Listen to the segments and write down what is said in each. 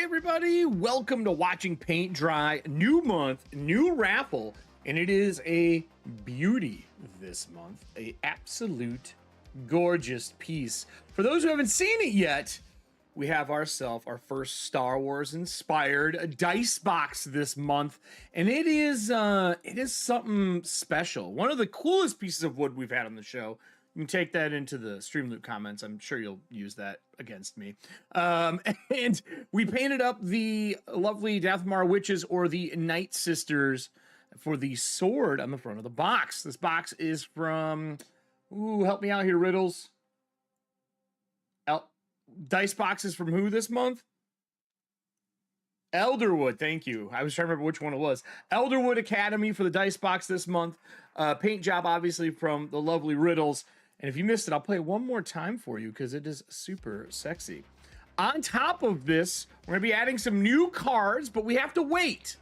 everybody, welcome to Watching Paint Dry. New month, new raffle, and it is a beauty this month. A absolute gorgeous piece. For those who haven't seen it yet, we have our first Star Wars inspired dice box this month, and it is something special. One of the coolest pieces of wood we've had on the show. You can take that into the StreamLoot comments. I'm sure you'll use that against me. And we painted up the lovely Dathomar Witches, or the Night Sisters, for the sword on the front of the box. This box is from, help me out here, Riddles. Dice boxes from who this month? Elderwood, thank you. I was trying to remember which one it was. Elderwood Academy for the dice box this month. Paint job, obviously, from the lovely Riddles. And if you missed it, I'll play it one more time for you because it is super sexy. On top of this, we're going to be adding some new cards, but we have to wait.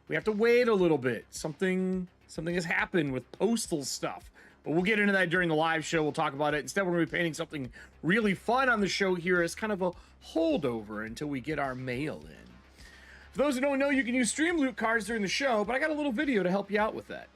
We have to wait a little bit. Something has happened with postal stuff. But we'll get into that during the live show. We'll talk about it. Instead, we're going to be painting something really fun on the show here as kind of a holdover until we get our mail in. For those who don't know, you can use StreamLoot cards during the show, but I got a little video to help you out with that.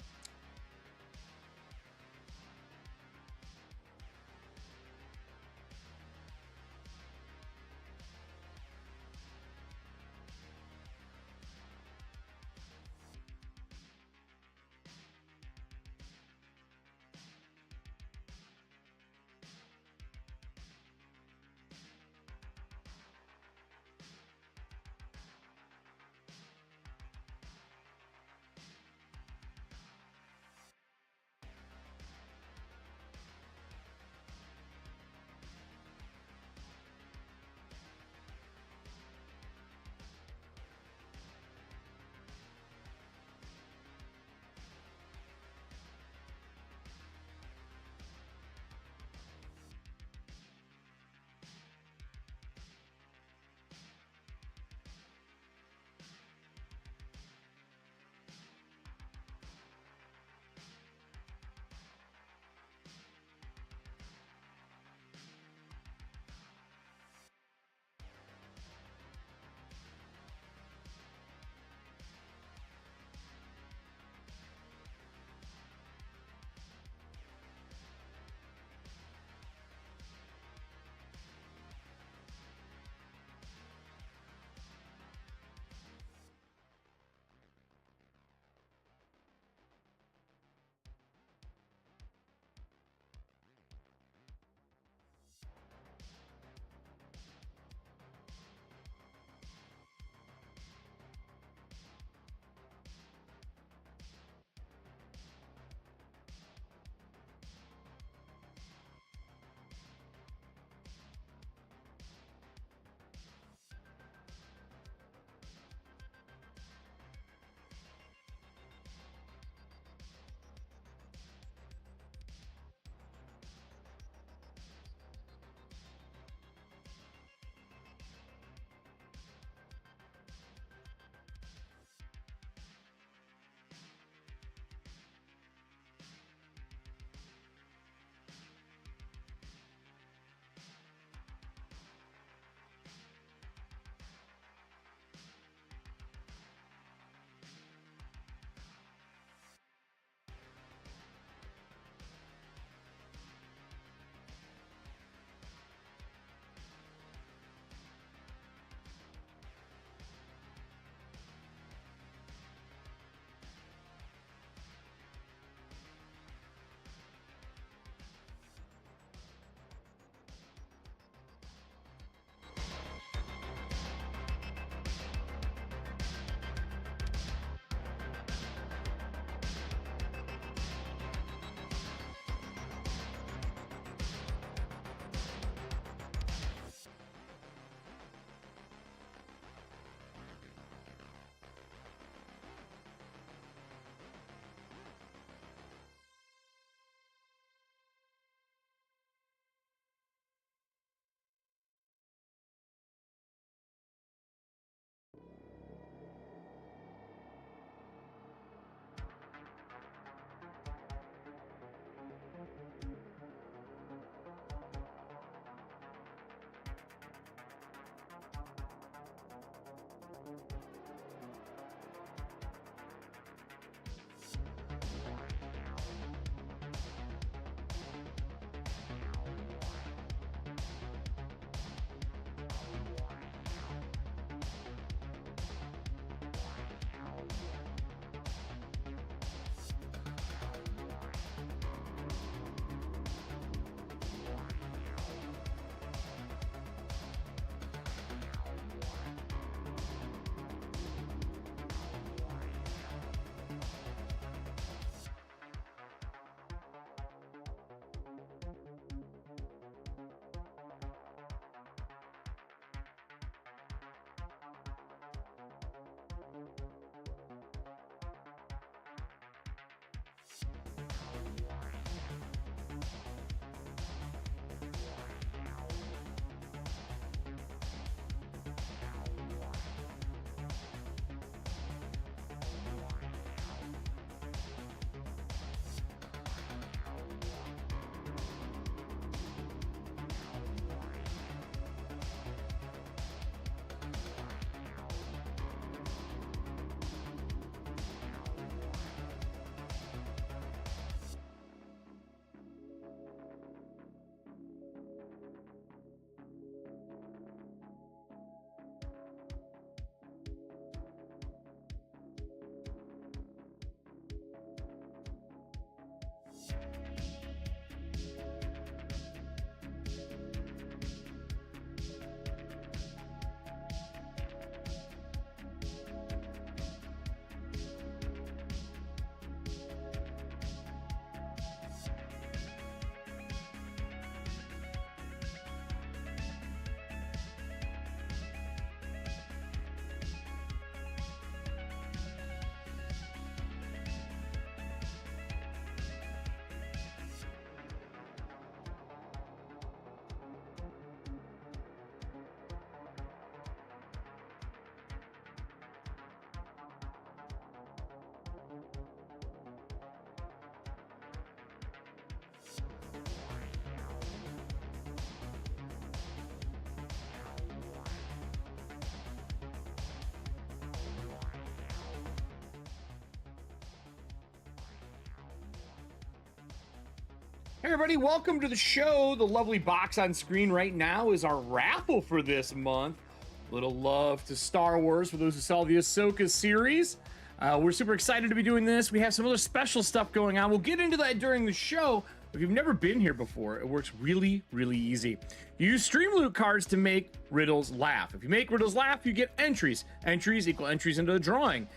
Hey everybody, welcome to the show. The lovely box on screen right now is our raffle for this month. Little love to Star Wars for those who saw the Ahsoka series. We're super excited to be doing this. We have some other special stuff going on. We'll get into that during the show. If you've never been here before, it works really, really easy. You use StreamLoot cards to make riddles laugh. If you make riddles laugh, you get entries. Entries equal entries into the drawing.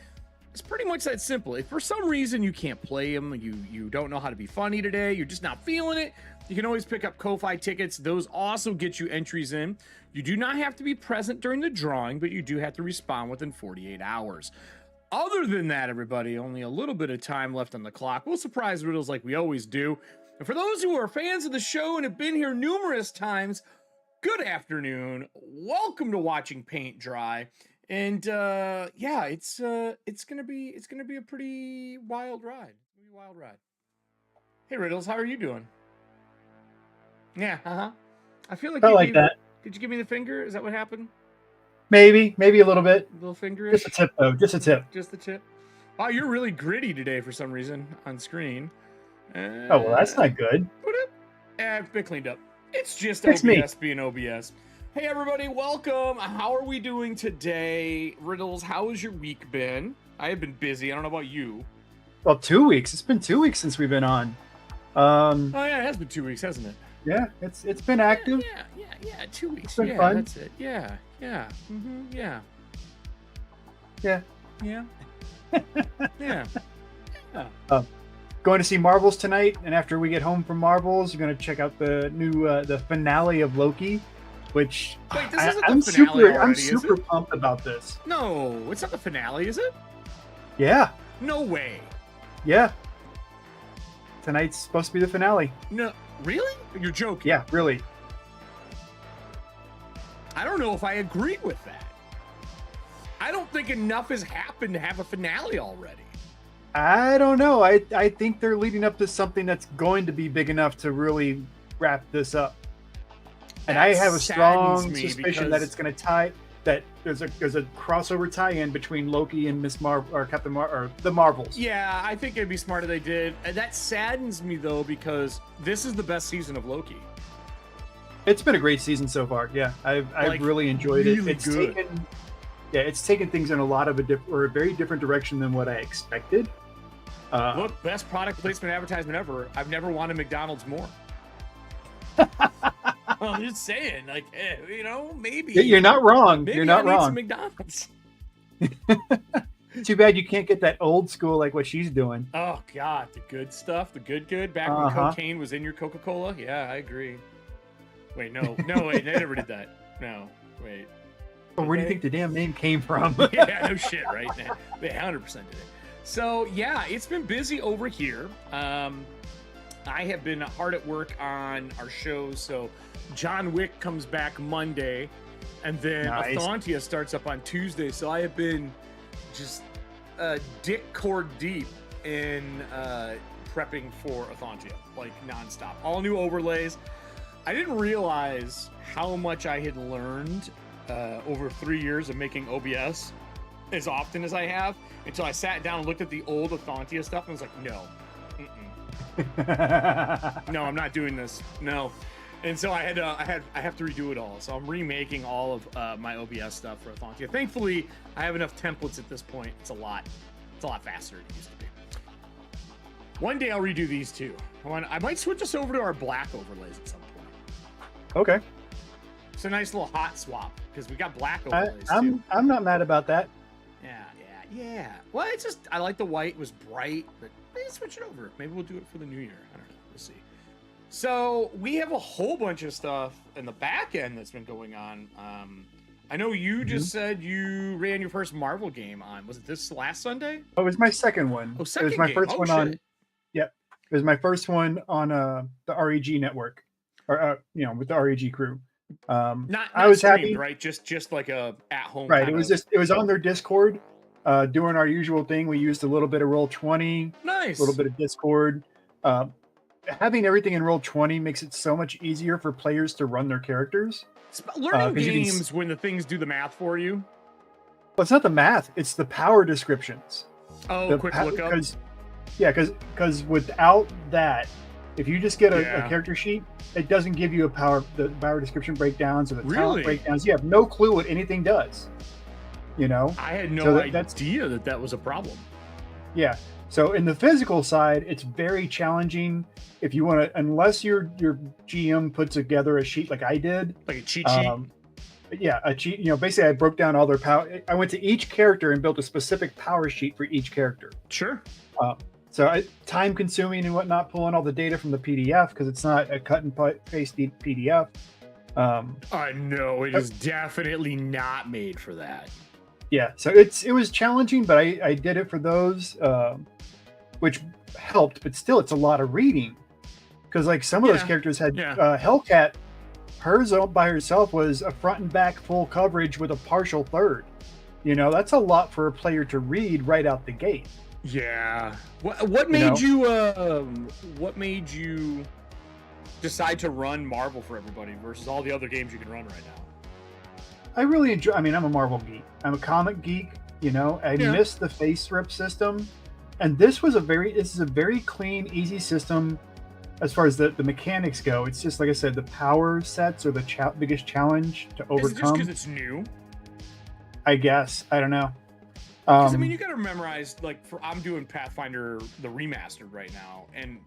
It's pretty much that simple. If for some reason you can't play them, you don't know how to be funny today, you're just not feeling it, you can always pick up KOFI tickets. Those also get you entries in. You do not have to be present during the drawing, but you do have to respond within 48 hours. Other than that, everybody, only a little bit of time left on the clock. We'll surprise riddles like we always do. And for those who are fans of the show and have been here numerous times, good afternoon. Welcome to Watching Paint Dry. And yeah, it's gonna be a pretty wild ride. Hey Riddles, how are you doing? Yeah, I feel like that. Did you give me the finger? Is that what happened? Maybe a little bit. A little finger. Just a tip though. Just a tip. Just the tip. Wow, you're really gritty today for some reason on screen. Oh well, that's not good. It's been cleaned up. It's just It's OBS being OBS. Hey everybody, welcome. How are we doing today? Riddles, how has your week been? I have been busy. I don't know about you. Well, 2 weeks. It's been 2 weeks since we've been on. Oh yeah, it has been 2 weeks, hasn't it? Yeah, it's been active. Yeah. 2 weeks. It's been yeah, fun. That's it. Yeah. Yeah. Going to see Marvels tonight, and after we get home from Marvels, we're going to check out the new the finale of Loki, which Wait, this isn't I'm the finale I'm already, super is it? pumped about this. No, it's not the finale, is it? Yeah. No way. Yeah. Tonight's supposed to be the finale. No, really? You're joking. Yeah, really. I don't know if I agree with that. I don't think enough has happened to have a finale already. I don't know. I think they're leading up to something that's going to be big enough to really wrap this up. And I have a strong suspicion that it's going to tie that there's a crossover tie-in between Loki and Miss Marvel or Captain or the Marvels. Yeah, I think it'd be smart if they did. And that saddens me though, because this is the best season of Loki. It's been a great season so far. Yeah, I've really enjoyed it. Really It's good. it's taken things in a very different direction than what I expected. Look, best product placement advertisement ever. I've never wanted McDonald's more. I'm just saying, like, maybe. You're not wrong. Maybe You're not I need some wrong. McDonald's. Too bad you can't get that old school like what she's doing. Oh God, the good stuff, the good. Back when cocaine was in your Coca-Cola. Yeah, I agree. Wait, no, wait, they never did that. No, wait. Well, where do you think the damn name came from? Yeah, no shit, right? They 100% did it. So yeah, it's been busy over here. I have been hard at work on our shows. So John Wick comes back Monday, and then Nice. Athantia starts up on Tuesday. So I have been just dick cord deep in prepping for Athantia, like nonstop. All new overlays. I didn't realize how much I had learned over 3 years of making OBS as often as I have until I sat down and looked at the old Athantia stuff and was like, no. No, I'm not doing this. No. And so I have to redo it all. So I'm remaking all of my OBS stuff for Athantia. Thankfully, I have enough templates at this point. It's a lot faster than it used to be. One day I'll redo these too. I might switch us over to our black overlays at some point. Okay. It's a nice little hot swap because we got black overlays too. I'm not mad about that. Yeah. Well, it's just I like the white. It was bright, but maybe switch it over. Maybe we'll do it for the new year. I don't know. We'll see. So we have a whole bunch of stuff in the back end that's been going on. I know you just said you ran your first Marvel game on. Was it this last Sunday? Oh, it was my second one. Oh, second It was my game. first one on. Shit. Yep. It was my first one on the REG network, or with the REG crew. Not I was streamed, happy. right? Just like a at home. Right. It was on their Discord, doing our usual thing. We used a little bit of Roll20, nice. a little bit of Discord. Having everything in Roll20 makes it so much easier for players to run their characters. Learning 'cause you can games when the things do the math for you. Well, it's not the math; it's the power descriptions. Oh, quick look up. Because without that, If you just get a character sheet, it doesn't give you the power description breakdowns or the talent breakdowns. You have no clue what anything does. You know, I had no idea that was a problem. Yeah. So in the physical side, it's very challenging if you want to, unless your GM put together a sheet like I did, like a cheat sheet. Yeah, a cheat. You know, basically, I broke down all their power. I went to each character and built a specific power sheet for each character. Sure. So time consuming and whatnot, pulling all the data from the PDF because it's not a cut and paste PDF. No, it is definitely not made for that. Yeah, so it was challenging, but I did it for those, which helped. But still, it's a lot of reading because like some of those characters had Hellcat. Hers by herself was a front and back full coverage with a partial third. You know, that's a lot for a player to read right out the gate. Yeah. What made you decide to run Marvel for everybody versus all the other games you can run right now? I really enjoy. I mean, I'm a Marvel geek. I'm a comic geek. You know, I miss the face rip system, and this is a very clean, easy system as far as the mechanics go. It's just like I said, the power sets are the biggest challenge to overcome. Is it just because it's new? I guess I don't know. Because I mean, you got to memorize. Like, I'm doing Pathfinder the remastered right now, and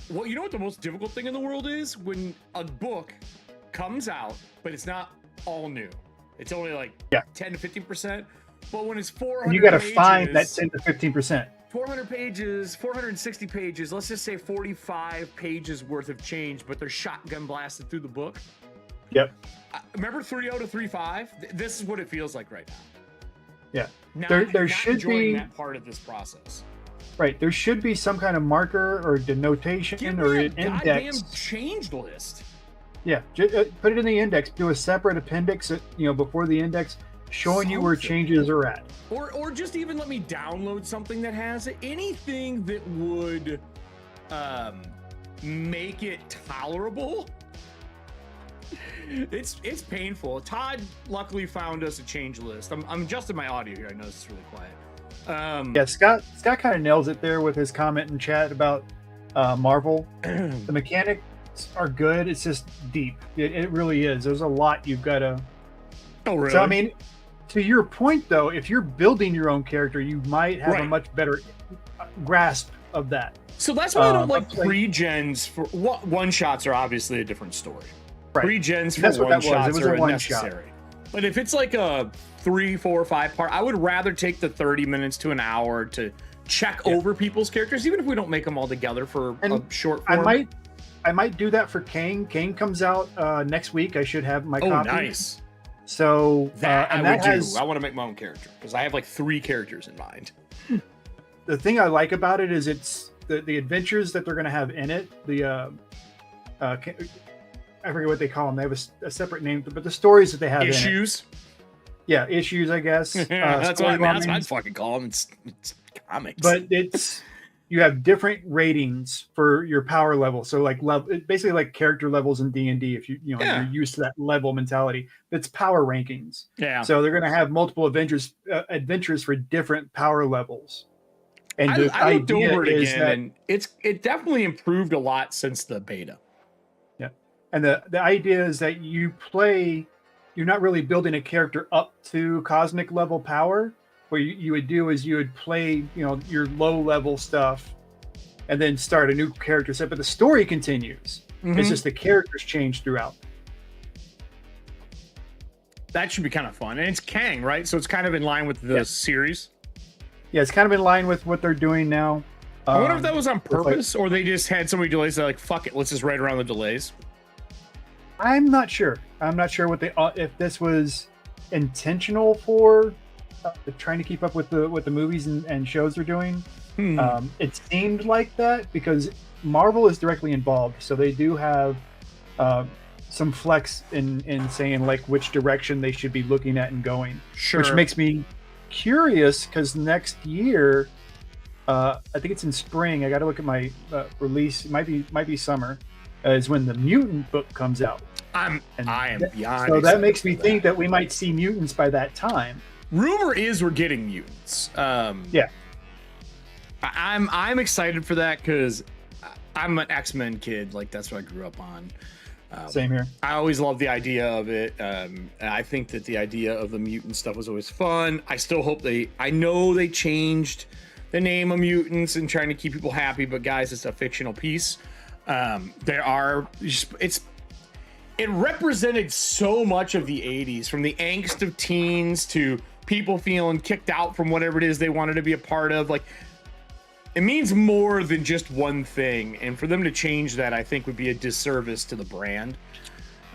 well, you know what the most difficult thing in the world is? When a book comes out, but it's not all new. It's only like 10 to 15%. But when it's 400, you got to find that 10 to 15%. 400 pages, 460 pages. Let's just say 45 pages worth of change, but they're shotgun blasted through the book. Yep. Remember 3.0 to 3.5? This is what it feels like right now. Yeah. There should be that part of this process. Right. There should be some kind of marker or denotation or an index. Goddamn change list. Yeah. Put it in the index. Do a separate appendix, before the index, showing you where changes are at. Or just even let me download something that has it. Anything that would make it tolerable. It's painful. Todd luckily found us a change list. I'm adjusting my audio here. I know this is really quiet. Yeah, Scott kind of nails it there with his comment in chat about Marvel. The mechanics are good. It's just deep. It really is. There's a lot you've got to. Oh, really? So I mean, to your point though, if you're building your own character, you might have a much better grasp of that. So that's why I don't like pre-gens for one shots are obviously a different story. Right. Pre-gens for one shots are unnecessary. But if it's like a 3, 4, 5 part, I would rather take the 30 minutes to an hour to check over people's characters, even if we don't make them all together for a short form. I might do that for Kane. Kane comes out next week. I should have my copy. Oh, nice. So I want to make my own character because I have like 3 characters in mind. The thing I like about it is it's the adventures that they're going to have in it. I forget what they call them. They have a separate name, but the stories that they have issues. In it. Yeah, issues, I guess. That's what I'd fucking call them. It's comics. But you have different ratings for your power level. So like basically like character levels in D&D. If you're used to that level mentality, it's power rankings. Yeah. So they're going to have multiple adventures for different power levels. And I looked over it again, and it definitely improved a lot since the beta. And the idea is that you're not really building a character up to cosmic level power. What you would do is you would play, your low level stuff and then start a new character set. But the story continues. Mm-hmm. It's just the characters change throughout. That should be kind of fun. And it's Kang, right? So it's kind of in line with the series. Yeah, it's kind of in line with what they're doing now. I wonder if that was on purpose or they just had so many delays. They're like, fuck it, let's just write around the delays. I'm not sure. I'm not sure if this was intentional for trying to keep up with the movies and shows they're doing. It seemed like that because Marvel is directly involved, so they do have some flex in saying like which direction they should be looking at and going. Sure. Which makes me curious because next year, I think it's in spring. I got to look at my release. It might be summer. Is when the mutant book comes out. I am beyond. So that makes me think that we might see mutants by that time. Rumor is we're getting mutants. I'm excited for that because I'm an X-Men kid. Like, that's what I grew up on. Same here. I always loved the idea of it. I think that the idea of the mutant stuff was always fun. I still hope I know they changed the name of mutants and trying to keep people happy, but guys, it's a fictional piece. It represented so much of the 80s, from the angst of teens to people feeling kicked out from whatever it is they wanted to be a part of. Like, it means more than just one thing, and for them to change that, I think, would be a disservice to the brand.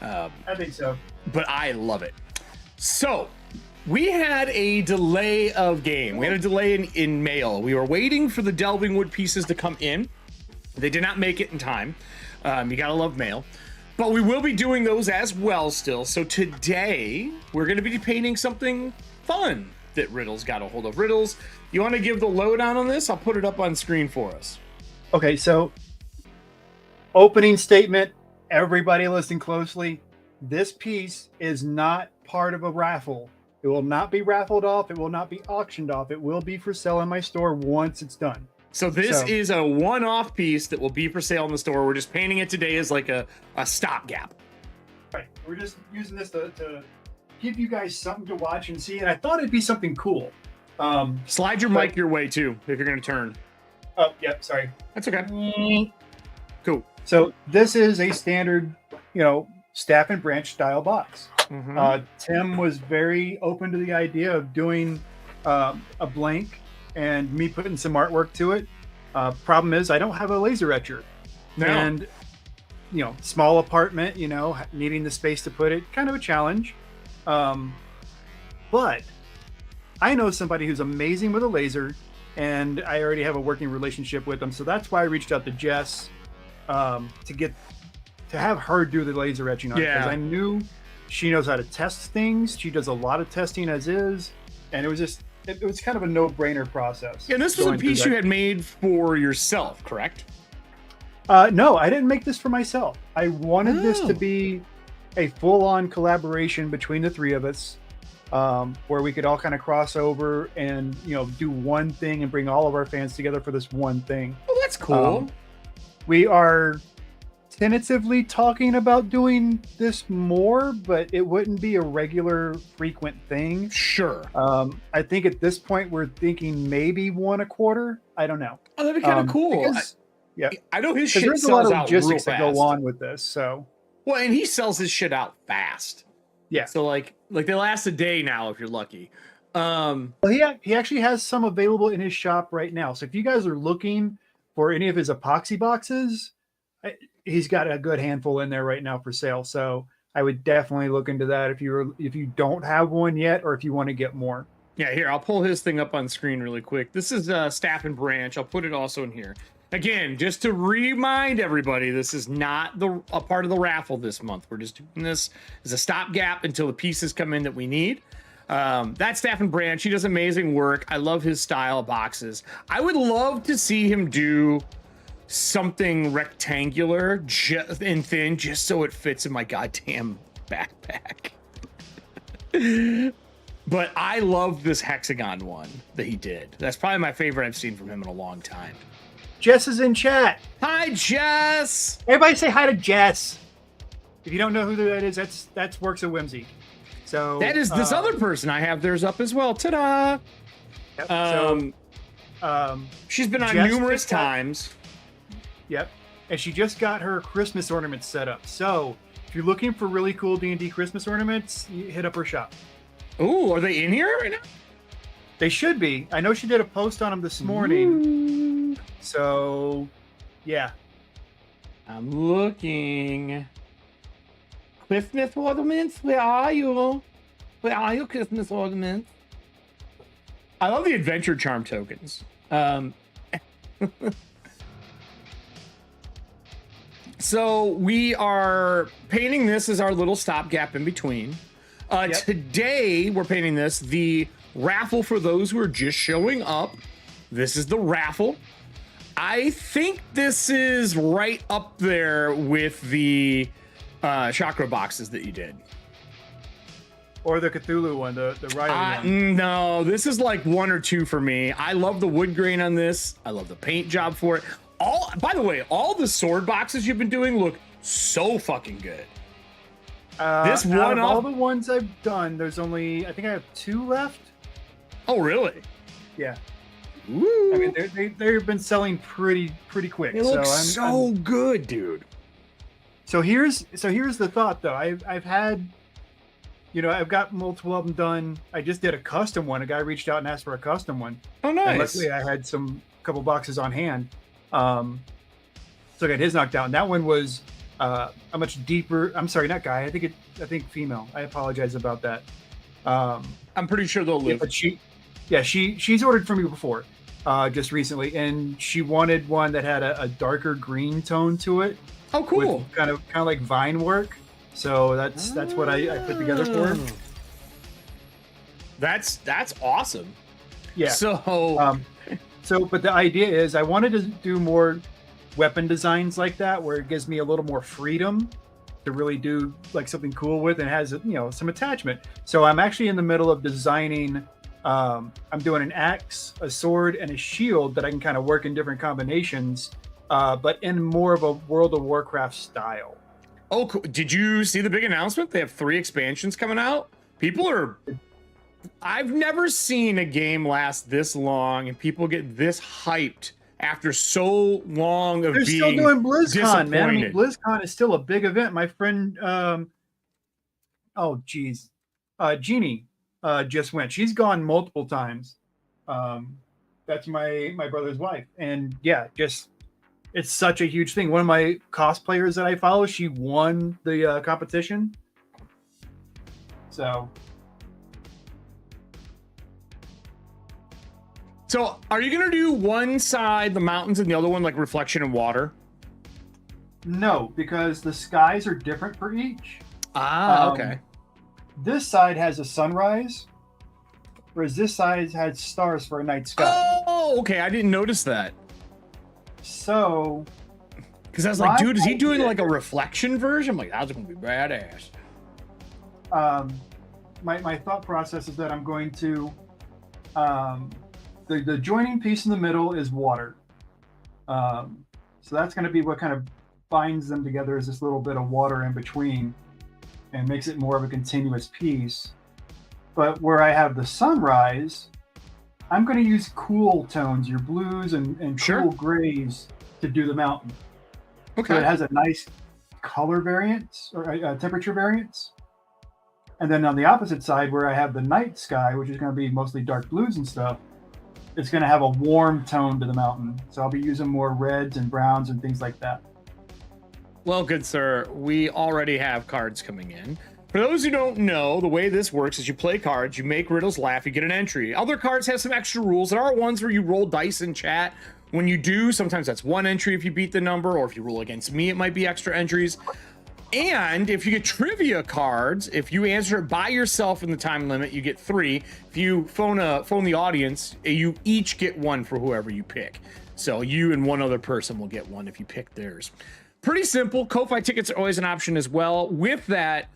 I think so. But I love it. So we had a delay of game. We had a delay in mail. We were waiting for the Delving Wood pieces to come in. They did not make it in time. You gotta love mail. But we will be doing those as well still. So today, we're going to be painting something fun that Riddles got a hold of. Riddles, you want to give the lowdown on this? I'll put it up on screen for us. Okay, so opening statement, everybody listen closely. This piece is not part of a raffle. It will not be raffled off. It will not be auctioned off. It will be for sale in my store once it's done. So this is a one-off piece that will be for sale in the store. We're just painting it today as like a stopgap. Right. We're just using this to give you guys something to watch and see. And I thought it'd be something cool. Slide your mic your way too, if you're going to turn. Oh, yep. Sorry. That's okay. Cool. So this is a standard, staff and branch style box. Mm-hmm. Tim was very open to the idea of doing a blank and me putting some artwork to it. Problem is, I don't have a laser etcher. No. And, small apartment, needing the space to put it, kind of a challenge. But I know somebody who's amazing with a laser, and I already have a working relationship with them. So that's why I reached out to Jess to have her do the laser etching on it. Because I knew she knows how to test things. She does a lot of testing as is. And it was kind of a no-brainer process. Yeah, and this was a piece you had made for yourself, correct? No, I didn't make this for myself. I wanted this to be a full-on collaboration between the three of us, where we could all kind of cross over and do one thing and bring all of our fans together for this one thing. Oh, that's cool. We are tentatively talking about doing this more, but it wouldn't be a regular, frequent thing. Sure. I think at this point we're thinking maybe 1 a quarter. I don't know. Oh, that'd be kind of cool. I know his shit there's sells a lot of out real logistics fast. that go on with this. So well, and he sells his shit out fast. Yeah. So like they last a day now if you're lucky. Well, he actually has some available in his shop right now. So if you guys are looking for any of his epoxy boxes, he's got a good handful in there right now for sale. So I would definitely look into that if you don't have one yet, or if you want to get more. Yeah, here, I'll pull his thing up on screen really quick. This is Staff and Branch. I'll put it also in here. Again, just to remind everybody, this is not a part of the raffle this month. We're just doing this as a stopgap until the pieces come in that we need. That's Staff and Branch. He does amazing work. I love his style of boxes. I would love to see him do something rectangular and thin just so it fits in my goddamn backpack. But I love this hexagon one that he did. That's probably my favorite I've seen from him in a long time. Jess is in chat. Hi, Jess. Everybody say hi to Jess. If you don't know who that is, that's Works of Whimsy. So that is this other person. I have theirs up as well. Ta-da! Yep, she's been on Jess numerous times. Yep, and she just got her Christmas ornaments set up. So if you're looking for really cool D&D Christmas ornaments, you hit up her shop. Ooh, are they in here right now? They should be. I know she did a post on them this morning. Ooh. So, yeah. I'm looking. Christmas ornaments? Where are you? Where are you, Christmas ornaments? I love the adventure charm tokens. So we are painting this as our little stopgap in between. Today we're painting this, the raffle for those who are just showing up. This is the raffle. I think this is right up there with the chakra boxes that you did. Or the Cthulhu one, the Riley one. No, this is like 1 or 2 for me. I love the wood grain on this. I love the paint job for it. By the way, all the sword boxes you've been doing look so fucking good. This one, out of all the ones I've done, there's only, I think I have 2 left. Oh, really? Yeah. Ooh. I mean, they've been selling pretty quick. It looks so good, dude. So here's the thought, though. I've had, you know, I've got multiple of them done. I just did a custom one. A guy reached out and asked for a custom one. Oh, nice. And luckily, I had couple boxes on hand. So I got his knocked out. And that one was a much deeper. I'm sorry, not guy. I think female. I apologize about that. I'm pretty sure they'll live. But she's ordered from me before, just recently, and she wanted one that had a darker green tone to it. Oh, cool! With kind of like vine work. So that's what I put together for her. That's awesome. Yeah. So, but the idea is I wanted to do more weapon designs like that, where it gives me a little more freedom to really do like something cool with, and has, you know, some attachment. So I'm actually in the middle of designing. I'm doing an axe, a sword, and a shield that I can kind of work in different combinations, but in more of a World of Warcraft style. Oh, cool. Did you see the big announcement? They have 3 expansions coming out. I've never seen a game last this long and people get this hyped after so long of being still doing BlizzCon, man. I mean, disappointed. BlizzCon is still a big event. My friend, Jeannie, just went. She's gone multiple times. That's my brother's wife, and yeah, just it's such a huge thing. One of my cosplayers that I follow, she won the competition. So are you gonna do one side the mountains and the other one like reflection and water? No, because the skies are different for each. Okay. This side has a sunrise, whereas this side has stars for a night sky. Oh, okay. I didn't notice that. So, because I was like, dude, is he doing like a reflection version? I'm like, that's gonna be badass. My thought process is that I'm going to the joining piece in the middle is water. So that's going to be what kind of binds them together, is this little bit of water in between and makes it more of a continuous piece. But where I have the sunrise, I'm going to use cool tones, your blues and cool grays, to do the mountain. Okay. So it has a nice color variance or temperature variance. And then on the opposite side, where I have the night sky, which is going to be mostly dark blues and stuff, it's going to have a warm tone to the mountain. So I'll be using more reds and browns and things like that. Well, good sir, we already have cards coming in. For those who don't know, the way this works is you play cards, you make riddles laugh, you get an entry. Other cards have some extra rules. There are ones where you roll dice in chat. When you do, sometimes that's 1 entry if you beat the number, or if you roll against me, it might be extra entries. And if you get trivia cards, if you answer it by yourself in the time limit, you get 3. If you phone the audience, you each get 1 for whoever you pick. So you and one other person will get 1 if you pick theirs. Pretty simple. KOFI tickets are always an option as well. With that,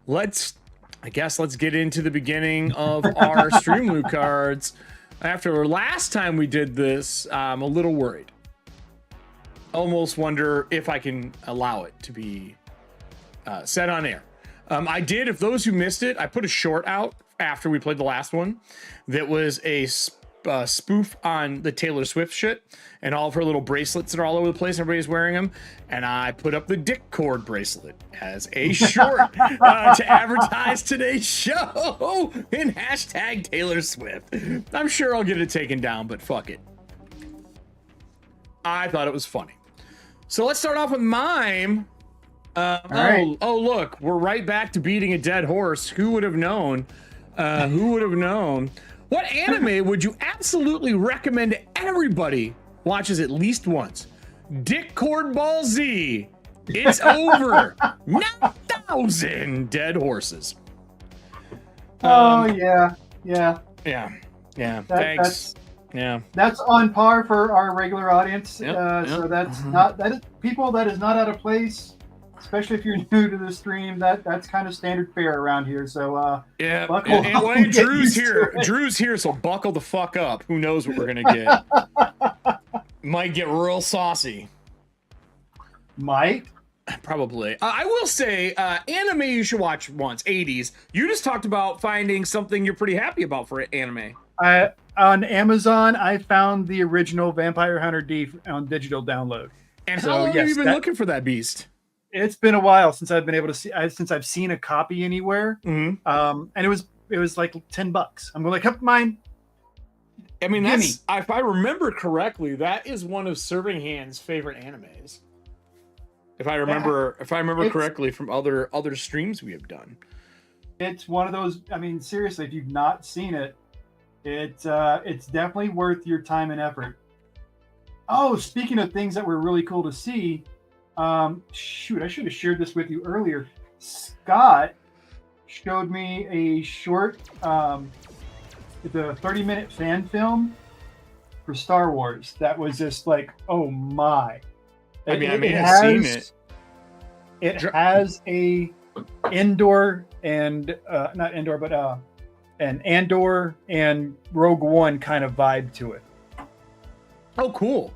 let's get into the beginning of our StreamLoot cards. After last time we did this, I'm a little worried. Almost wonder if I can allow it to be set on air. I did, if those who missed it, I put a short out after we played the last one that was a spoof on the Taylor Swift shit and all of her little bracelets that are all over the place. Everybody's wearing them. And I put up the dick cord bracelet as a short to advertise today's show in hashtag Taylor Swift. I'm sure I'll get it taken down, but fuck it. I thought it was funny. So let's start off with mime. Right. Oh, look, we're right back to beating a dead horse. Who would have known? Who would have known? What anime would you absolutely recommend to everybody watches at least once? Dick Cord Ball Z. It's over. 9,000 dead horses. Yeah. Thanks. That's on par for our regular audience. Yep. So that's that is people that is not out of place. Especially if you're new to the stream, that's kind of standard fare around here. So and Drew's here. Drew's here, so buckle the fuck up. Who knows what we're gonna get? Might get real saucy. Might. Probably. I will say, anime you should watch once, 80s. You just talked about finding something you're pretty happy about for anime. On Amazon, I found the original Vampire Hunter D on digital download. And how long have you been looking for that beast? It's been a while since I've been able to see, since I've seen a copy anywhere. Mm-hmm. And it was like $10. I'm going like, mind. I mean, that's, if I remember correctly, that is one of Serving Hand's favorite animes. If I remember correctly from other streams we have done. It's one of those. I mean, seriously, if you've not seen it, it's definitely worth your time and effort. Oh, speaking of things that were really cool to see, shoot, I should have shared this with you earlier. Scott showed me a short, the 30-minute fan film for Star Wars. That was just like, oh my. I mean, I've seen it. It has a Endor and not Endor, but an Andor and Rogue One kind of vibe to it. Oh, cool.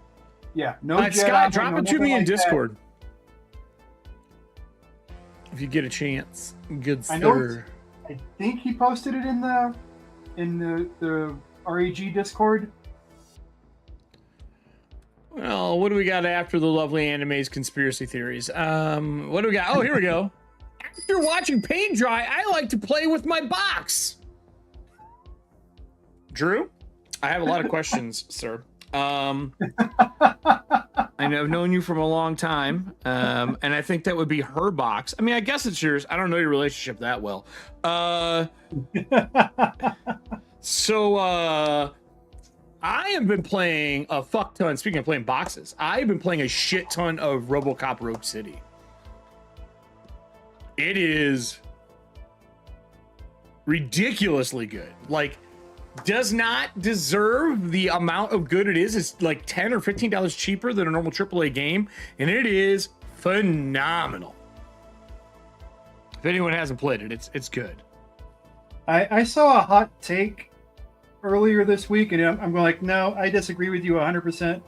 Yeah, no Jedi, Scott, drop it to me in like Discord if you get a chance. Good I sir. I think he posted it in the RAG Discord. Well, what do we got after the lovely anime's conspiracy theories? What do we got? Oh, here we go. After watching paint dry, I like to play with my box. Drew, I have a lot of questions, sir. I know I've known you from a long time, and I think that would be her box. I mean, I guess it's yours. I don't know your relationship that well. I have been playing a fuck ton. Speaking of playing boxes, I've been playing a shit ton of RoboCop Rogue City. It is ridiculously good. Like, does not deserve the amount of good it is. It's like $10 or $15 cheaper than a normal AAA game, and it is phenomenal. If anyone hasn't played it, it's good. I saw a hot take earlier this week, and I'm going like, no, I disagree with you 100%.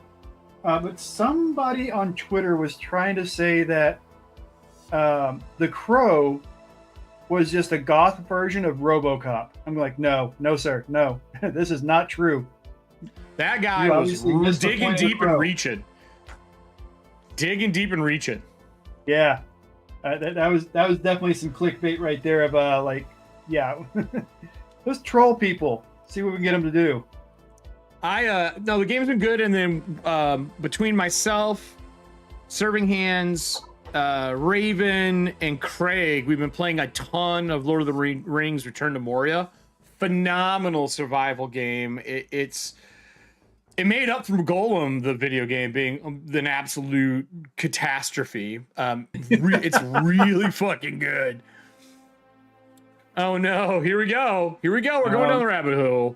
But somebody on Twitter was trying to say that The Crow was just a goth version of RoboCop. I'm like, no, sir, no, this is not true. That guy was digging deep and reaching. Digging deep and reaching. Yeah, that was definitely some clickbait right there of like, yeah, let's troll people. See what we can get them to do. No, the game's been good, and then between myself, Serving Hands, Raven, and Craig, we've been playing a ton of Lord of the Rings: Return to Moria. Phenomenal survival game. It made up from Golem, the video game, being an absolute catastrophe. It's really fucking good. Oh no, here we go. We're going down the rabbit hole.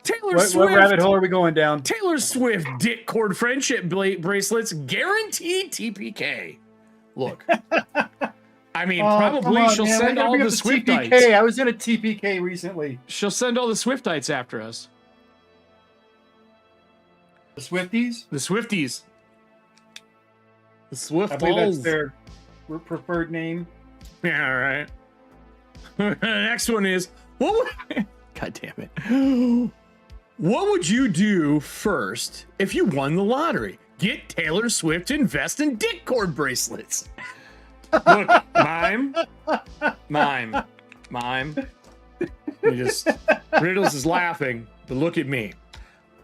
Swift. What rabbit hole are we going down? Taylor Swift dick cord friendship bracelets guaranteed TPK. Look, I mean, probably she'll send all the Swiftites. TPK. I was in a TPK recently. She'll send all the Swiftites after us. The Swifties? The Swifties. The Swift. I believe that's their preferred name. Yeah, all right. The next one is, God damn it. What would you do first if you won the lottery? Get Taylor Swift to invest in dick cord bracelets. Look, mime. Riddles is laughing, but look at me.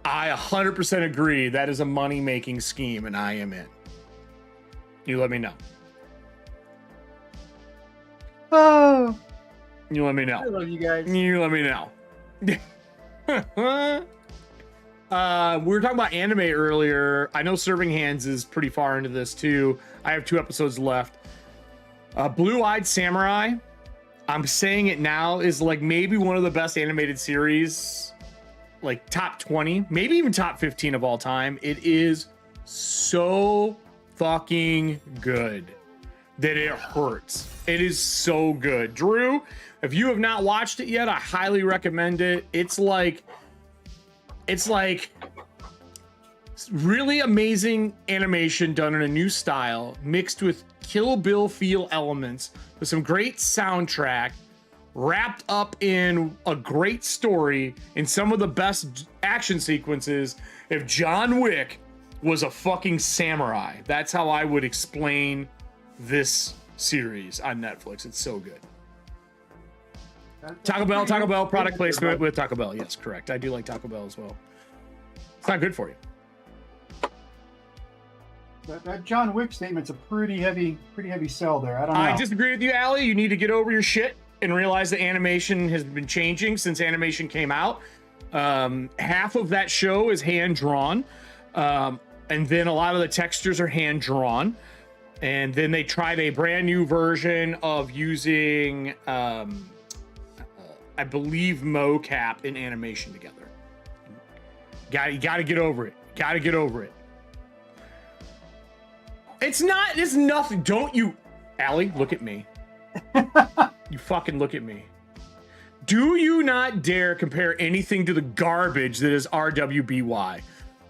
I 100% agree that is a money-making scheme, and I am in. You let me know. Oh. You let me know. I love you guys. You let me know. We were talking about anime earlier. I know Serving Hands is pretty far into this too. I have 2 episodes left. Blue-Eyed Samurai, I'm saying it now, is like maybe one of the best animated series, like top 20, maybe even top 15 of all time. It is so fucking good that it hurts. It is so good. Drew, if you have not watched it yet, I highly recommend it. It's like Really amazing animation done in a new style, mixed with Kill Bill feel elements, with some great soundtrack, wrapped up in a great story, and some of the best action sequences. If John Wick was a fucking samurai, that's how I would explain this series on Netflix. It's so good. Taco Bell product placement with Taco Bell. Yes, correct. I do like Taco Bell as well. It's not good for you. That John Wick statement's a pretty heavy sell there. I don't know. I disagree with you, Allie. You need to get over your shit and realize the animation has been changing since animation came out. Half of that show is hand drawn, and then a lot of the textures are hand drawn. And then they tried a brand new version of using, I believe, mocap in animation together. You got to get over it. Got to get over it. It's nothing. Don't you, Allie, look at me. You fucking look at me. Do you not dare compare anything to the garbage that is RWBY.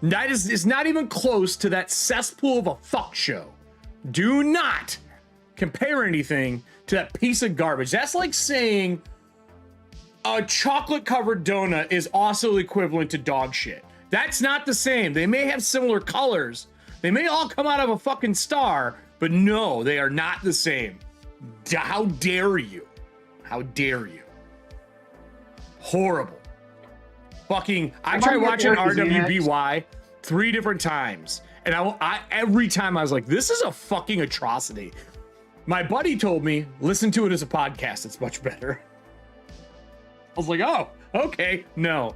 That is not even close to that cesspool of a fuck show. Do not compare anything to that piece of garbage. That's like saying a chocolate covered donut is also equivalent to dog shit. That's not the same. They may have similar colors. They may all come out of a fucking star, but no, they are not the same. How dare you? How dare you? Horrible. Fucking, I tried watching RWBY 3 different times. And I every time I was like, this is a fucking atrocity. My buddy told me, listen to it as a podcast. It's much better. I was like, oh, okay. No.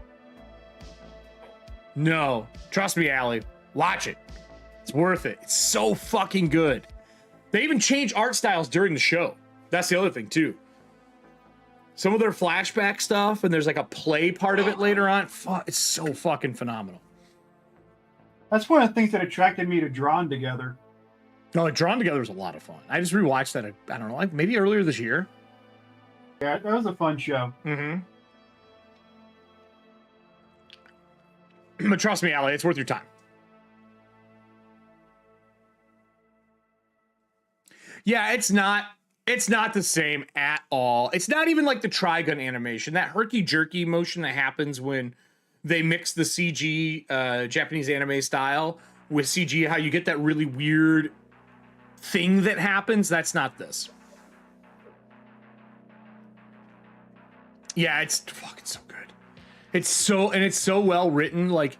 Trust me, Allie. Watch it. It's worth it. It's so fucking good. They even change art styles during the show. That's the other thing, too. Some of their flashback stuff, and there's like a play part of it later on. It's so fucking phenomenal. That's one of the things that attracted me to Drawn Together. No, Drawn Together was a lot of fun. I just rewatched that, I don't know, like maybe earlier this year. Yeah, that was a fun show. Mm-hmm. But trust me, Allie, it's worth your time. Yeah, it's not the same at all. It's not even like the Trigun animation. That herky-jerky motion that happens when they mix the CG Japanese anime style with CG, how you get that really weird thing that happens. That's not this. Yeah, it's fucking so good. It's so well written, like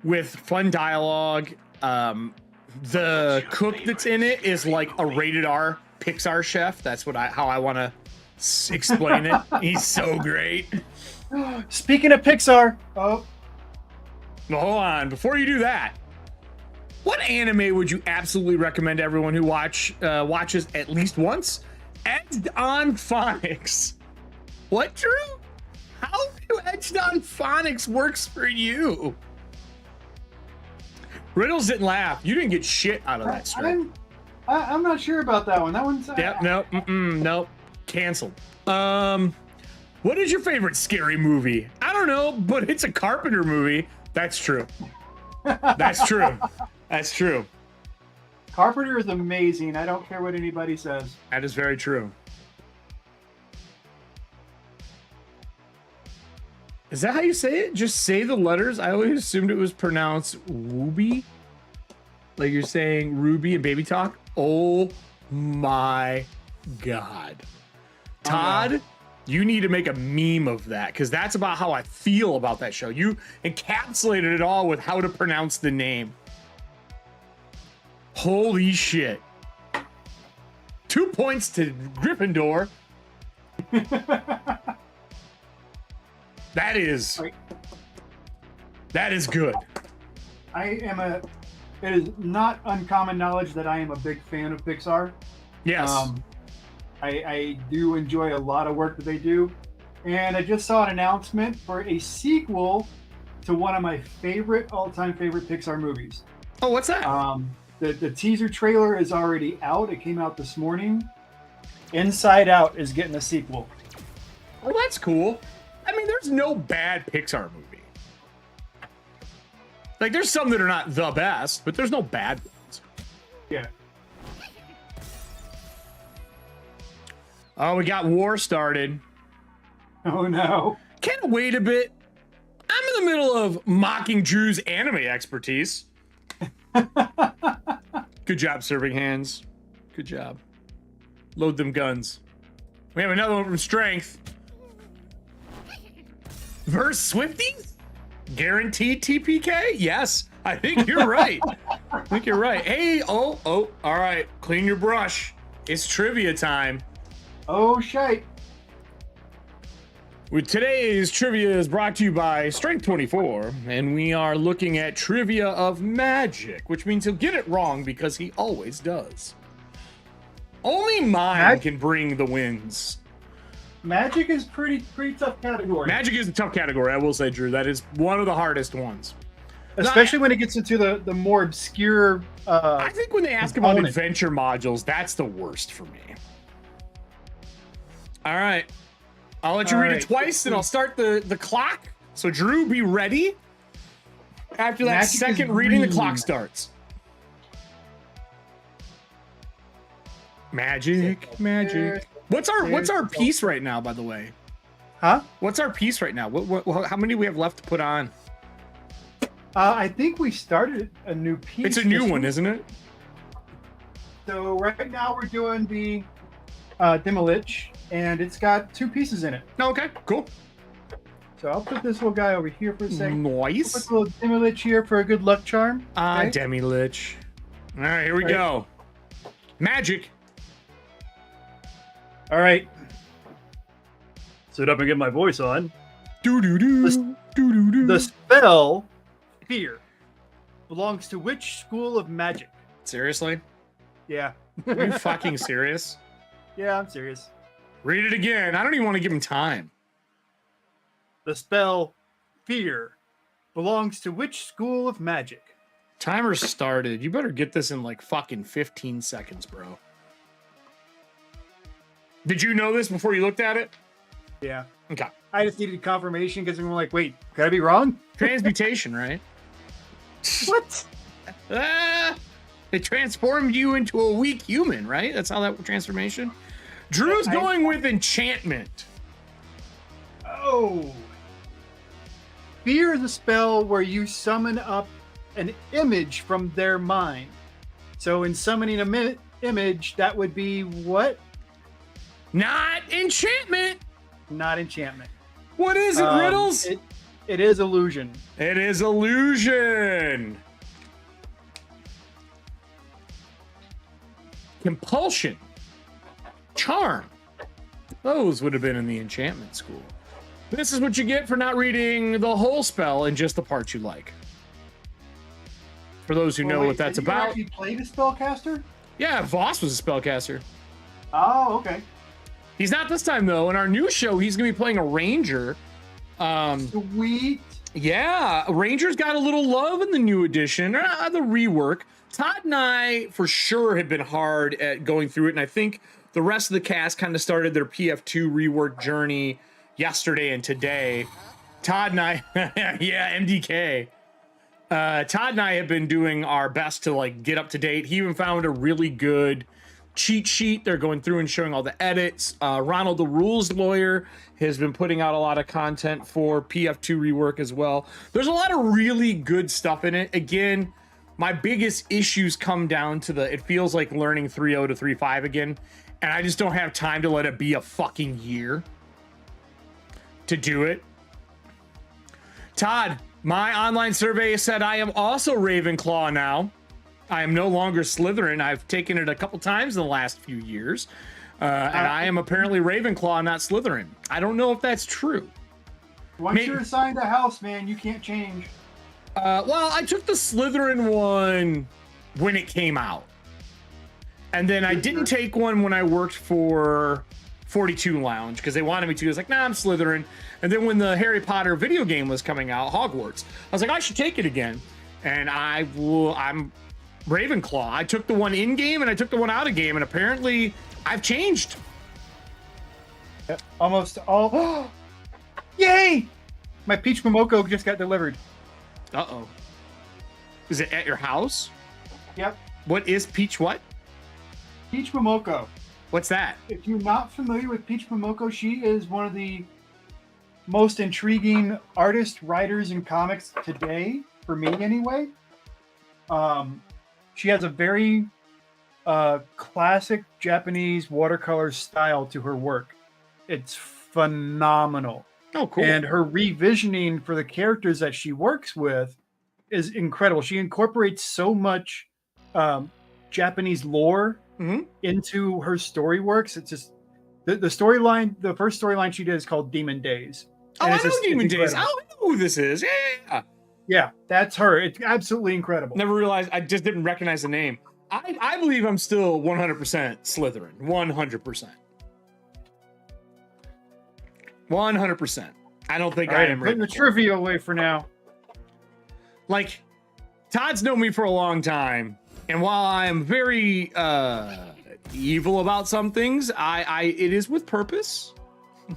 with fun dialogue. The cook that's in it is like a rated R Pixar chef. That's how I want to explain it. He's so great. Speaking of Pixar, well, hold on. Before you do that, what anime would you absolutely recommend everyone who watches at least once? Edged on Phonics. What, Drew? How do Edged on Phonics works for you? Riddles didn't laugh. You didn't get shit out of that strip. I'm not sure about that one. That one's nope. Canceled. What is your favorite scary movie? I don't know, but it's a Carpenter movie. That's true. That's true. Carpenter is amazing. I don't care what anybody says. That is very true. Is that how you say it? Just say the letters? I always assumed it was pronounced Wooby. Like you're saying Ruby and Baby Talk. Oh my God. Todd, you need to make a meme of that, because that's about how I feel about that show. You encapsulated it all with how to pronounce the name. Holy shit. 2 points to Gryffindor. That is good. It is not uncommon knowledge that I am a big fan of Pixar. Yes. I do enjoy a lot of work that they do. And I just saw an announcement for a sequel to one of my all-time favorite Pixar movies. Oh, what's that? The teaser trailer is already out. It came out this morning. Inside Out is getting a sequel. Well, that's cool. I mean, there's no bad Pixar movie. Like, there's some that are not the best, but there's no bad ones. Yeah. Oh, we got war started. Oh no. Can't wait a bit. I'm in the middle of mocking Drew's anime expertise. Good job, serving hands. Good job. Load them guns. We have another one from Strength. Verse Swifties? Guaranteed TPK? Yes, I think you're right. I think you're right. Hey, oh, all right. Clean your brush. It's trivia time. Oh, shite. With today's trivia is brought to you by Strength 24, and we are looking at trivia of magic, which means he'll get it wrong because he always does. Only mine can bring the wins. Magic is pretty tough category. Magic is a tough category, I will say, Drew. That is one of the hardest ones. Especially when it gets into the more obscure I think when they ask about adventure modules, that's the worst for me. All right. I'll let you read it twice, and I'll start the clock. So, Drew, be ready. After that second reading, the clock starts. Magic. What's our piece right now, by the way? Huh? What's our piece right now? How many do we have left to put on? I think we started a new piece. It's a new one, isn't it? So right now we're doing the Demolich, and it's got 2 pieces in it. Okay, cool. So I'll put this little guy over here for a second. Nice. Put the little Demolich here for a good luck charm. Okay. Demi-lich. All right, here we go. Magic. All right. Sit up and get my voice on. Do-do-do. The spell Fear belongs to which school of magic? Seriously? Yeah. Are you fucking serious? Yeah, I'm serious. Read it again. I don't even want to give him time. The spell Fear belongs to which school of magic? Timer started. You better get this in like fucking 15 seconds, bro. Did you know this before you looked at it? Yeah. Okay. I just needed confirmation because we were like, wait, could I be wrong? Transmutation, right? What? It transformed you into a weak human, right? That's how that transformation. Drew's going with enchantment. Oh. Fear is a spell where you summon up an image from their mind. So in summoning an image, that would be what? Not enchantment. Not enchantment. What is it, Riddles? It is illusion. It is illusion. Compulsion. Charm. Those would have been in the enchantment school. This is what you get for not reading the whole spell and just the parts you like. For those who know what that's about. Did you actually play the spellcaster? Yeah, Voss was a spellcaster. Oh, okay. He's not this time, though. In our new show, he's going to be playing a ranger. Sweet. Yeah, Ranger's got a little love in the new edition, the rework. Todd and I, for sure, have been hard at going through it, and I think the rest of the cast kind of started their PF2 rework journey yesterday and today. Todd and I, yeah, MDK. Todd and I have been doing our best to like get up to date. He even found a really good cheat sheet. They're going through and showing all the edits. Ronald, the rules lawyer, has been putting out a lot of content for PF2 rework as well. There's a lot of really good stuff in it. Again, my biggest issues come down to it feels like learning 3.0 to 3.5 again, and I just don't have time to let it be a fucking year to do it. Todd, my online survey said I am also Ravenclaw now. I am no longer Slytherin. I've taken it a couple times in the last few years. And I am apparently Ravenclaw, not Slytherin. I don't know if that's true. Once you're assigned a house, man, you can't change. Well, I took the Slytherin one when it came out. And then I didn't take one when I worked for 42 Lounge because they wanted me to. I was like, nah, I'm Slytherin. And then when the Harry Potter video game was coming out, Hogwarts, I was like, I should take it again. And I'm Ravenclaw. I took the one in game and I took the one out of game, and apparently I've changed. Almost all. Yay! My Peach Momoko just got delivered. Uh-oh. Is it at your house? Yep. What is Peach what? Peach Momoko. What's that? If you're not familiar with Peach Momoko, she is one of the most intriguing artists, writers in comics today, for me anyway. She has a very classic Japanese watercolor style to her work. It's phenomenal. Oh, cool. And her revisioning for the characters that she works with is incredible. She incorporates so much Japanese lore into her story works. It's just the storyline. The first storyline she did is called Demon Days. Oh, I know Demon Days. I know who this is. Yeah, that's her. It's absolutely incredible. Never realized. I just didn't recognize the name. I believe I'm still 100% Slytherin. 100%. 100%. I don't think I am putting the trivia away for now. Like, Todd's known me for a long time, and while I am very evil about some things, it is with purpose.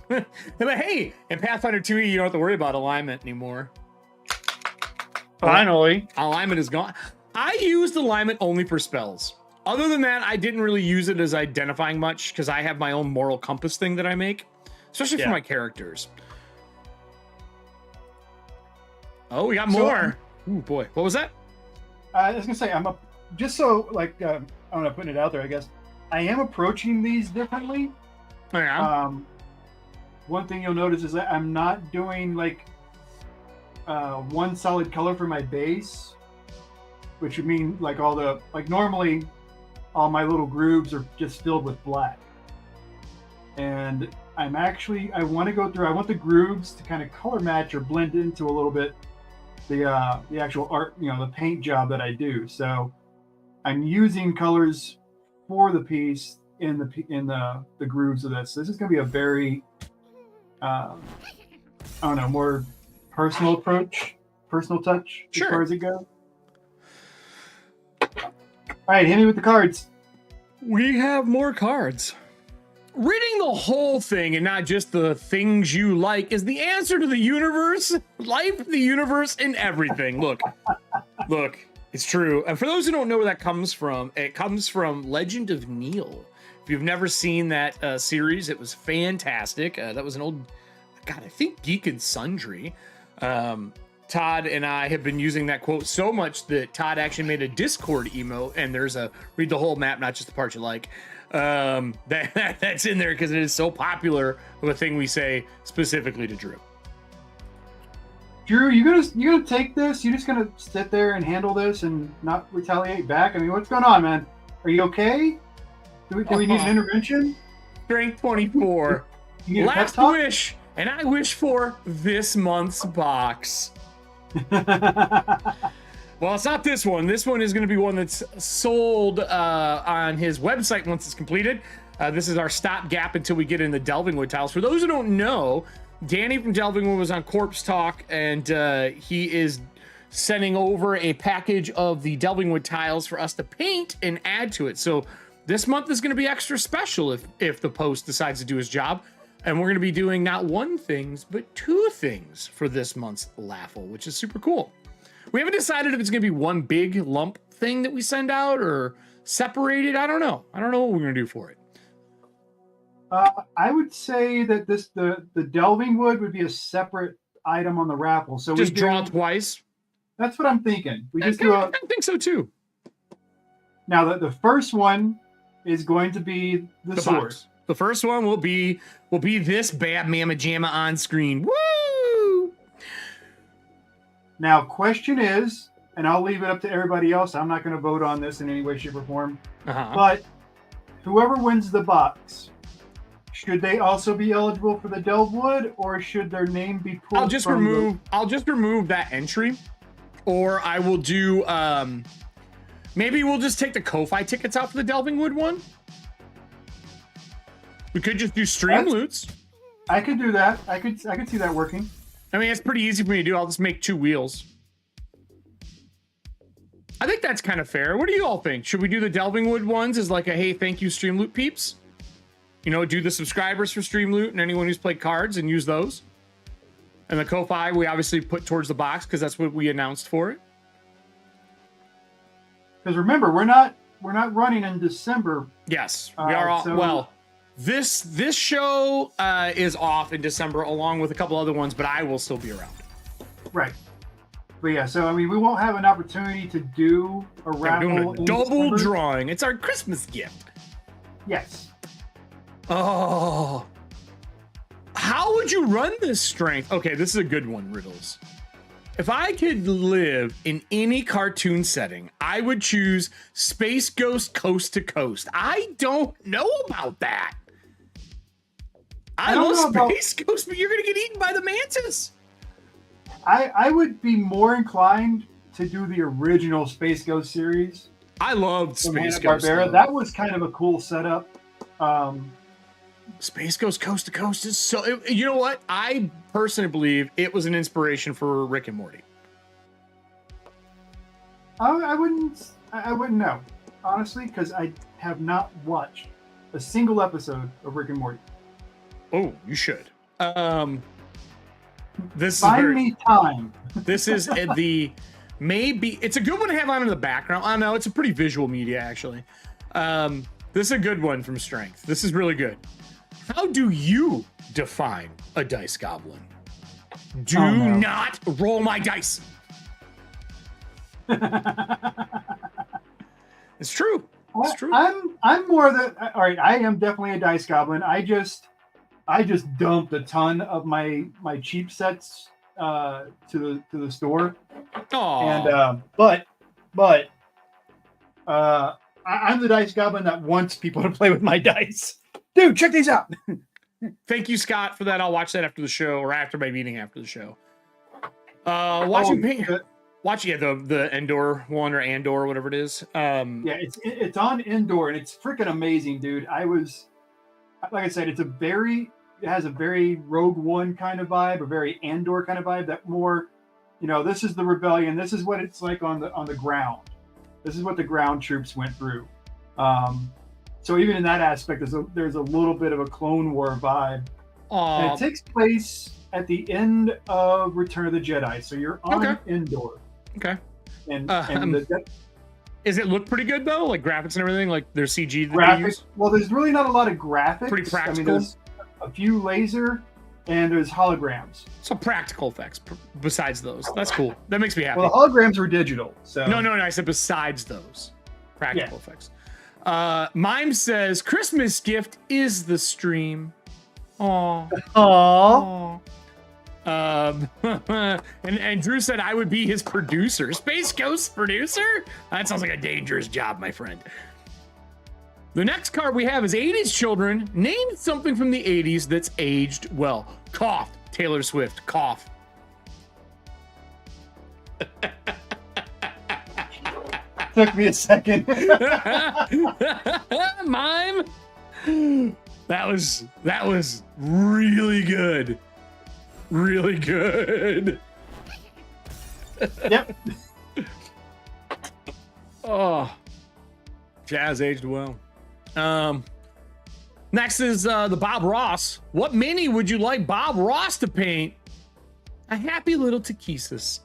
But hey, in Pathfinder 2e, you don't have to worry about alignment anymore. Finally. Alignment is gone. I used alignment only for spells. Other than that, I didn't really use it as identifying much because I have my own moral compass thing that I make, especially for my characters. Oh, we got more. Ooh, boy. What was that? I was going to say, I'm not putting it out there, I guess. I am approaching these differently. Oh, yeah. One thing you'll notice is that I'm not doing like one solid color for my base, which would mean like normally all my little grooves are just filled with black. And I want to go through, I want the grooves to kind of color match or blend into a little bit the actual art, the paint job that I do. So I'm using colors for the piece in the grooves of this. This is going to be a very, more personal approach, personal touch as far as it goes. All right, hit me with the cards. We have more cards. Reading the whole thing and not just the things you like is the answer to the universe, life, the universe, and everything. Look, it's true. And for those who don't know where that comes from, it comes from Legend of Neil. If you've never seen that series, it was fantastic. That was an old, I think Geek and Sundry. Todd and I have been using that quote so much that Todd actually made a Discord emote, and there's a read the whole map, not just the part you like. That's in there because it is so popular of a thing we say specifically to Drew. Drew, you gonna take this? You just gonna sit there and handle this and not retaliate back? I mean, what's going on, man? Are you okay? Do we need an intervention? Strength 24. Last wish, and I wish for this month's box. Well, it's not this one. This one is going to be one that's sold on his website once it's completed. This is our stopgap until we get in the Delvingwood tiles. For those who don't know, Danny from Delvingwood was on Corpse Talk, and he is sending over a package of the Delvingwood tiles for us to paint and add to it. So this month is going to be extra special if the post decides to do his job. And we're going to be doing not one thing, but two things for this month's Laughal, which is super cool. We haven't decided if it's going to be one big lump thing that we send out or separated. I don't know. I don't know what we're going to do for it. I would say that the Delvingwood would be a separate item on the raffle. So just draw twice. That's what I'm thinking. I think so too. Now the first one is going to be the sword. Box. The first one will be this bad mamma jamma on screen. Woo! Now, question is, and I'll leave it up to everybody else. I'm not going to vote on this in any way, shape, or form. But whoever wins the box, should they also be eligible for the Delvwood, or should their name be pulled? I'll just remove that entry, or I will do. Maybe we'll just take the KOFI tickets out for the Delvingwood one. We could just do streamloots. I could do that. I could see that working. I mean, it's pretty easy for me to do. I'll just make 2 wheels. I think that's kind of fair. What do you all think? Should we do the Delvingwood ones as like a, hey, thank you, Streamloot peeps? Do the subscribers for Streamloot and anyone who's played cards and use those. And the KOFI, we obviously put towards the box because that's what we announced for it. Because remember, we're not running in December. Yes, we are. Well, this show is off in December, along with a couple other ones, but I will still be around. Right. But yeah, so I mean, we won't have an opportunity to do a raffle. We're doing a double drawing. It's our Christmas gift. Yes. Oh. How would you run this strength? Okay, this is a good one, Riddles. If I could live in any cartoon setting, I would choose Space Ghost Coast to Coast. I don't know about that. I love Space Ghost, but you're going to get eaten by the mantis. I would be more inclined to do the original Space Ghost series. I loved Space Ghost. That was kind of a cool setup. Space Ghost Coast to Coast is so... You know what? I personally believe it was an inspiration for Rick and Morty. I wouldn't know, honestly, because I have not watched a single episode of Rick and Morty. Oh, you should. This Find me time. This is it's a good one to have on in the background. I know it's a pretty visual media, actually. This is a good one from Strength. This is really good. How do you define a dice goblin? Do not roll my dice. It's true. It's true. I'm more the all right. I am definitely a dice goblin. I just dumped a ton of my cheap sets to the store. Aww. And I'm the dice goblin that wants people to play with my dice. Dude, check these out. Thank you, Scott, for that. I'll watch that after the show or after my meeting after the show. Watch the Endor one or Andor, whatever it is. Yeah, it's on Endor and it's freaking amazing, dude. Like I said, it has a very Rogue One kind of vibe, a very Andor kind of vibe. That more, this is the rebellion. This is what it's like on the ground. This is what the ground troops went through. So even in that aspect, there's a little bit of a Clone War vibe. And it takes place at the end of Return of the Jedi. So you're on Endor. Okay. And Is it look pretty good though? Like graphics and everything? Like there's CG that they use? Well, there's really not a lot of graphics. Pretty practical. I mean, there's a few laser and there's holograms. So practical effects besides those. That's cool. That makes me happy. Well, the holograms were digital. So No. I said besides those practical effects. Mime says Christmas gift is the stream. Aww. And Drew said I would be his producer. Space Ghost producer? That sounds like a dangerous job, my friend. The next card we have is 80s children. Name something from the 80s that's aged well. Cough. Taylor Swift. Cough. Took me a second. Mime. That was really good. Really good. Yep. Oh, jazz aged well. Next is the Bob Ross. What mini would you like Bob Ross to paint? A happy little Takesis.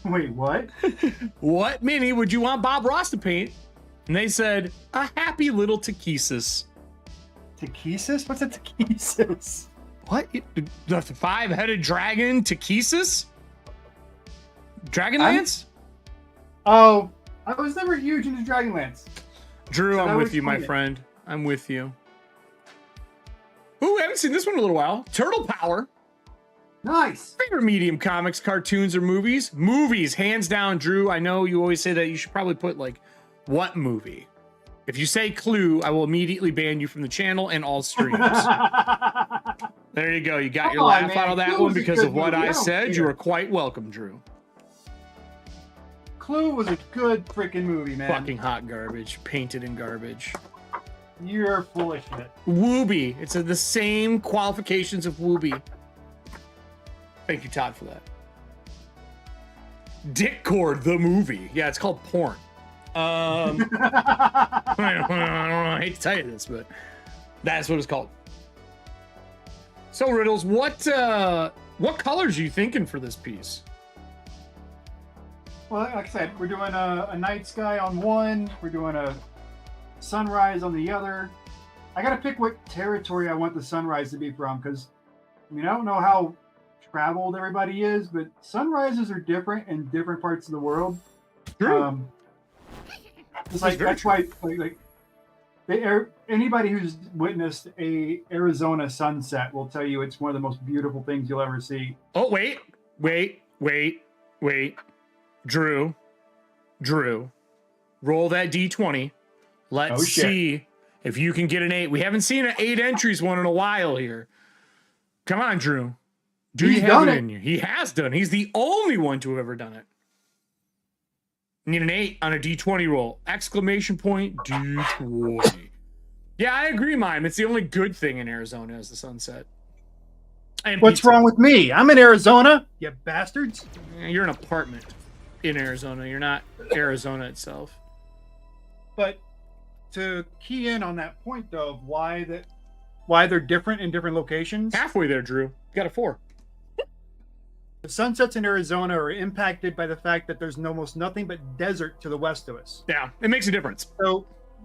Wait, what? What mini would you want Bob Ross to paint? And they said a happy little Takesis. Takesis? What's a Takesis? What? The five-headed dragon Takesis? Dragonlance? Oh, I was never huge into Dragonlance. Drew, I'm with you, my friend. I'm with you. Ooh, I haven't seen this one in a little while. Turtle Power. Nice. Favorite medium comics, cartoons, or movies? Movies, hands down, Drew. I know you always say that. You should probably put, like, what movie? If you say Clue, I will immediately ban you from the channel and all streams. There you go. You got your laugh out of that one because of what I said. You are quite welcome, Drew. Clue was a good freaking movie, man. Fucking hot garbage. Painted in garbage. You're full of shit. Wooby. It's the same qualifications of Wooby. Thank you, Todd, for that. Dickcord, the movie. Yeah, it's called porn. I don't know. I hate to tell you this, but that's what it's called. So, Riddles, what colors are you thinking for this piece? Well, like I said, we're doing a night sky on one. We're doing a sunrise on the other. I got to pick what territory I want the sunrise to be from, because I mean, I don't know how traveled everybody is, but sunrises are different in different parts of the world. True. It's like that's true. why anybody who's witnessed a Arizona sunset will tell you it's one of the most beautiful things you'll ever see. Oh, wait. Drew, roll that D20. Let's see if you can get an 8. We haven't seen an 8 entries one in a while here. Come on, Drew. Do you have it in you? He has done. He's the only one to have ever done it. Need an 8 on a D20 roll. Exclamation point, D20. Yeah, I agree, Mime. It's the only good thing in Arizona is the sunset. And what's wrong with me? I'm in Arizona, you bastards. You're an apartment in Arizona. You're not Arizona itself. But to key in on that point, though, of why they're different in different locations. Halfway there, Drew. You got a 4. The sunsets in Arizona are impacted by the fact that there's almost nothing but desert to the west of us. Yeah, it makes a difference.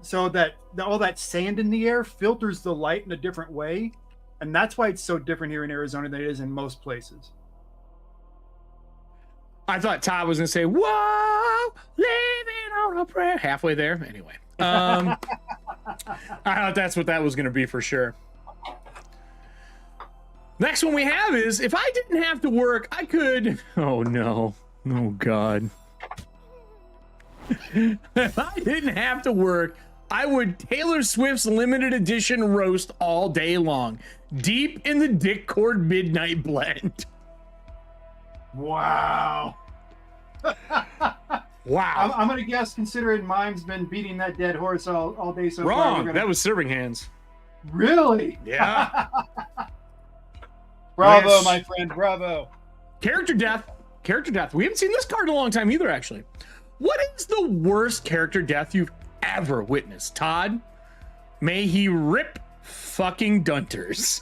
So that all that sand in the air filters the light in a different way, and that's why it's so different here in Arizona than it is in most places. I thought Todd was gonna say, "Whoa, living on a prayer." Halfway there, anyway. I thought that's what that was gonna be for sure. Next one we have is, if I didn't have to work, I could... Oh, no. Oh, God. If I didn't have to work, I would Taylor Swift's limited edition roast all day long. Deep in the Dickcord Midnight Blend. Wow. Wow. I'm going to guess, considering Mime's been beating that dead horse all day so Wrong. far. That was Serving Hands. Really? Yeah. Bravo, Yes. my friend. Bravo. Character death. We haven't seen this card in a long time either, actually. What is the worst character death you've ever witnessed? Todd, may he rip fucking Dunters.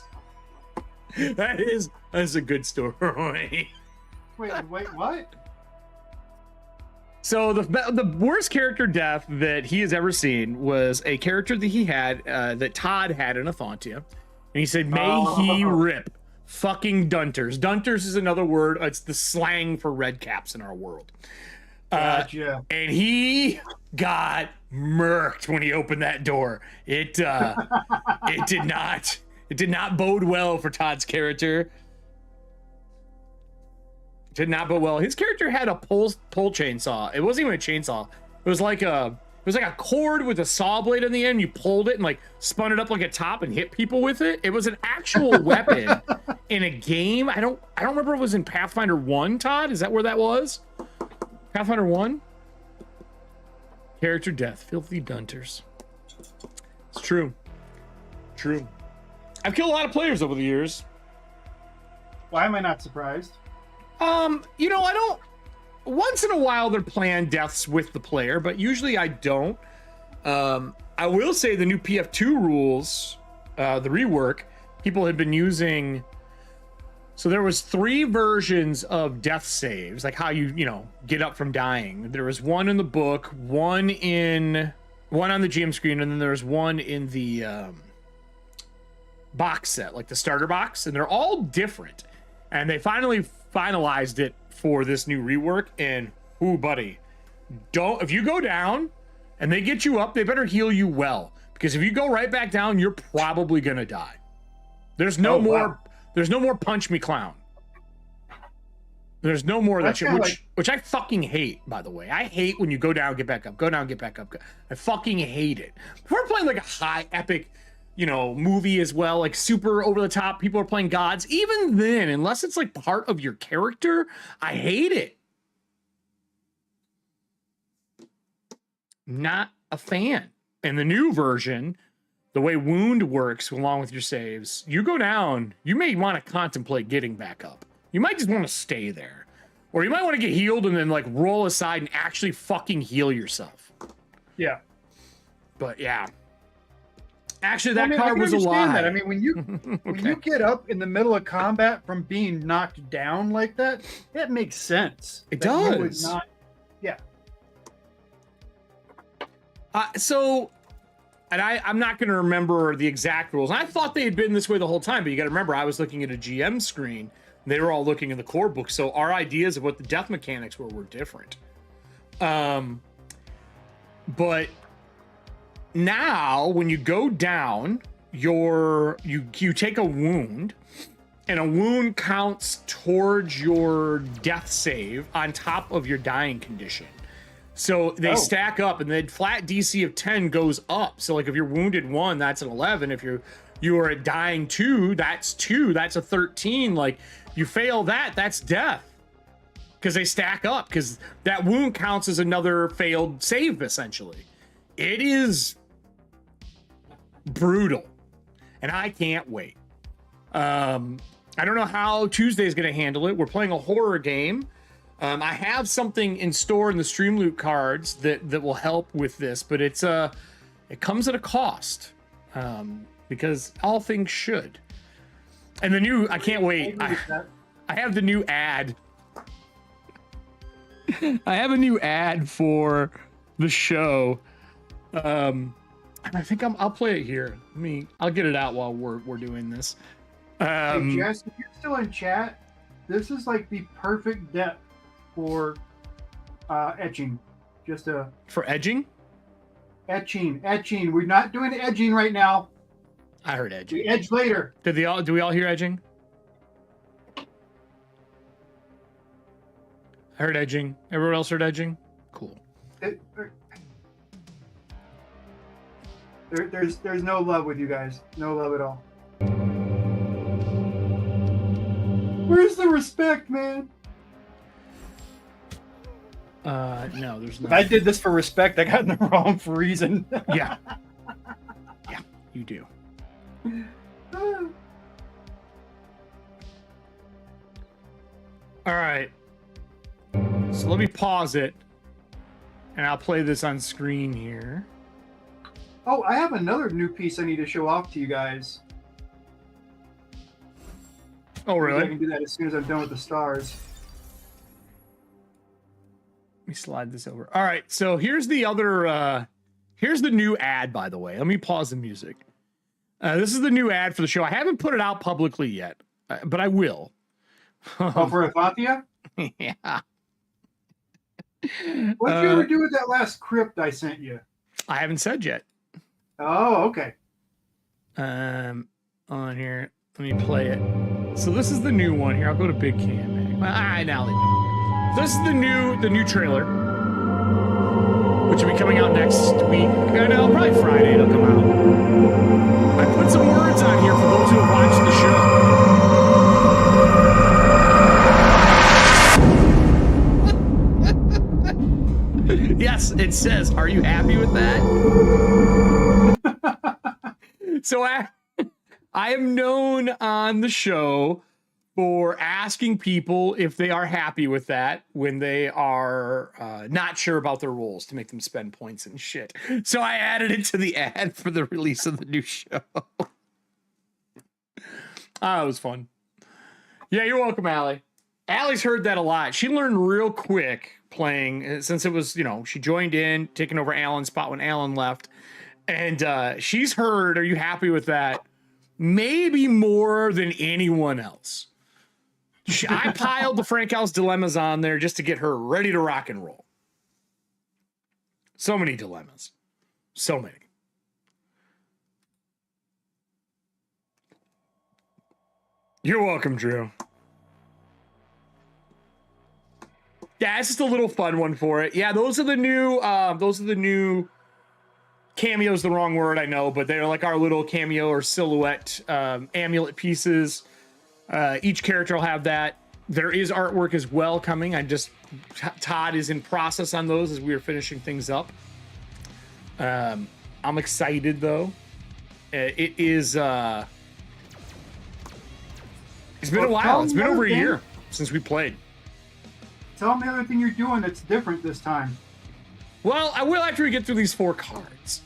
That's a good story. Wait, what? So the worst character death that he has ever seen was a character that he had, that Todd had in Athontia. And he said, may he rip fucking Dunters. Dunters is another word. It's the slang for red caps in our world. Gotcha. And he got murked when he opened that door. It did not bode well for Todd's character. Did not bode well. His character had a pole chainsaw. It wasn't even a chainsaw. It was like a cord with a saw blade in the end. You pulled it and like spun it up like a top and hit people with it. It was an actual weapon in a game. I don't remember if it was in Pathfinder 1, Todd. Is that where that was? Pathfinder 1? Character death. Filthy Dunters. It's true. True. I've killed a lot of players over the years. Why am I not surprised? I don't. Once in a while, they're planned deaths with the player, but usually I don't. I will say the new PF2 rules, the rework, people had been using. So there was 3 versions of death saves, like how you get up from dying. There was one in the book, one on the GM screen, and then there's one in the box set, like the starter box, and they're all different. And they finally finalized it for this new rework, and ooh, buddy, if you go down and they get you up, they better heal you well, because if you go right back down, you're probably gonna die. There's no more punch me clown. There's no more of that shit, which I fucking hate, by the way. I hate when you go down, get back up, go down, get back up. I fucking hate it. If we're playing like a high epic movie as well, like super over the top, people are playing gods, even then, unless it's like part of your character, I hate it. Not a fan. And the new version, the way wound works along with your saves, you go down, you may want to contemplate getting back up. You might just want to stay there, or you might want to get healed and then like roll aside and actually fucking heal yourself. Yeah. But yeah. Actually, that card was a lie. That. I mean, when you get up in the middle of combat from being knocked down like that, that makes sense. It does. Yeah. And I'm not going to remember the exact rules. I thought they had been this way the whole time, but you got to remember, I was looking at a GM screen. They were all looking in the core book, so our ideas of what the death mechanics were different. But now, when you go down, you take a wound, and a wound counts towards your death save on top of your dying condition. So they stack up, and the flat DC of 10 goes up. So like if you're wounded 1, that's an 11. If you are at dying 2, that's 2. That's a 13. Like you fail that, that's death. Because they stack up, because that wound counts as another failed save, essentially. It is brutal. And I can't wait. I don't know how Tuesday is going to handle it. We're playing a horror game. I have something in store in the StreamLoot cards that will help with this, but it comes at a cost, because all things should. And the new, I can't wait. I have the new ad. I have a new ad for the show. And I think I'll play it here. I'll get it out while we're doing this. Hey, Jess, if you're still in chat, this is like the perfect depth for etching. For edging? Etching. We're not doing edging right now. I heard edging. We edge later. Do we all hear edging? I heard edging. Everyone else heard edging? Cool. There's no love with you guys. No love at all. Where's the respect, man? No, there's not. If I did this for respect, I got in the wrong reason. Yeah. Yeah, you do. All right. So let me pause it, and I'll play this on screen here. Oh, I have another new piece I need to show off to you guys. Oh, really? I can do that as soon as I'm done with the stars. Let me slide this over. All right, so here's the new ad, by the way. Let me pause the music. This is the new ad for the show. I haven't put it out publicly yet, but I will. Oh, for Afathia? Yeah. What did you ever do with that last crypt I sent you? I haven't said yet. Oh, okay. On here, let me play it. So this is the new one here. I'll go to Big Cam. Now leave it. This is the new trailer, which will be coming out next week. No, probably Friday it'll come out. I put some words on here for those who have watched the show. Yes, it says, "Are you happy with that?" So I am known on the show for asking people if they are happy with that when they are not sure about their roles to make them spend points and shit. So I added it to the ad for the release of the new show. It was fun. Yeah, you're welcome, Allie. Allie's heard that a lot. She learned real quick playing, since it was, she joined in, taking over Alan's spot when Alan left. And she's heard, "Are you happy with that?" Maybe more than anyone else. I piled the Frank House dilemmas on there just to get her ready to rock and roll. So many dilemmas. So many. You're welcome, Drew. Yeah, it's just a little fun one for it. Yeah, those are the new cameo's the wrong word, I know, but they're like our little cameo or silhouette amulet pieces. Each character will have that. There is artwork as well coming. Todd is in process on those as we are finishing things up. I'm excited though. It is it's been a while. It's been over a year since we played. Tell me the other thing you're doing that's different this time. Well, I will after we get through these 4 cards.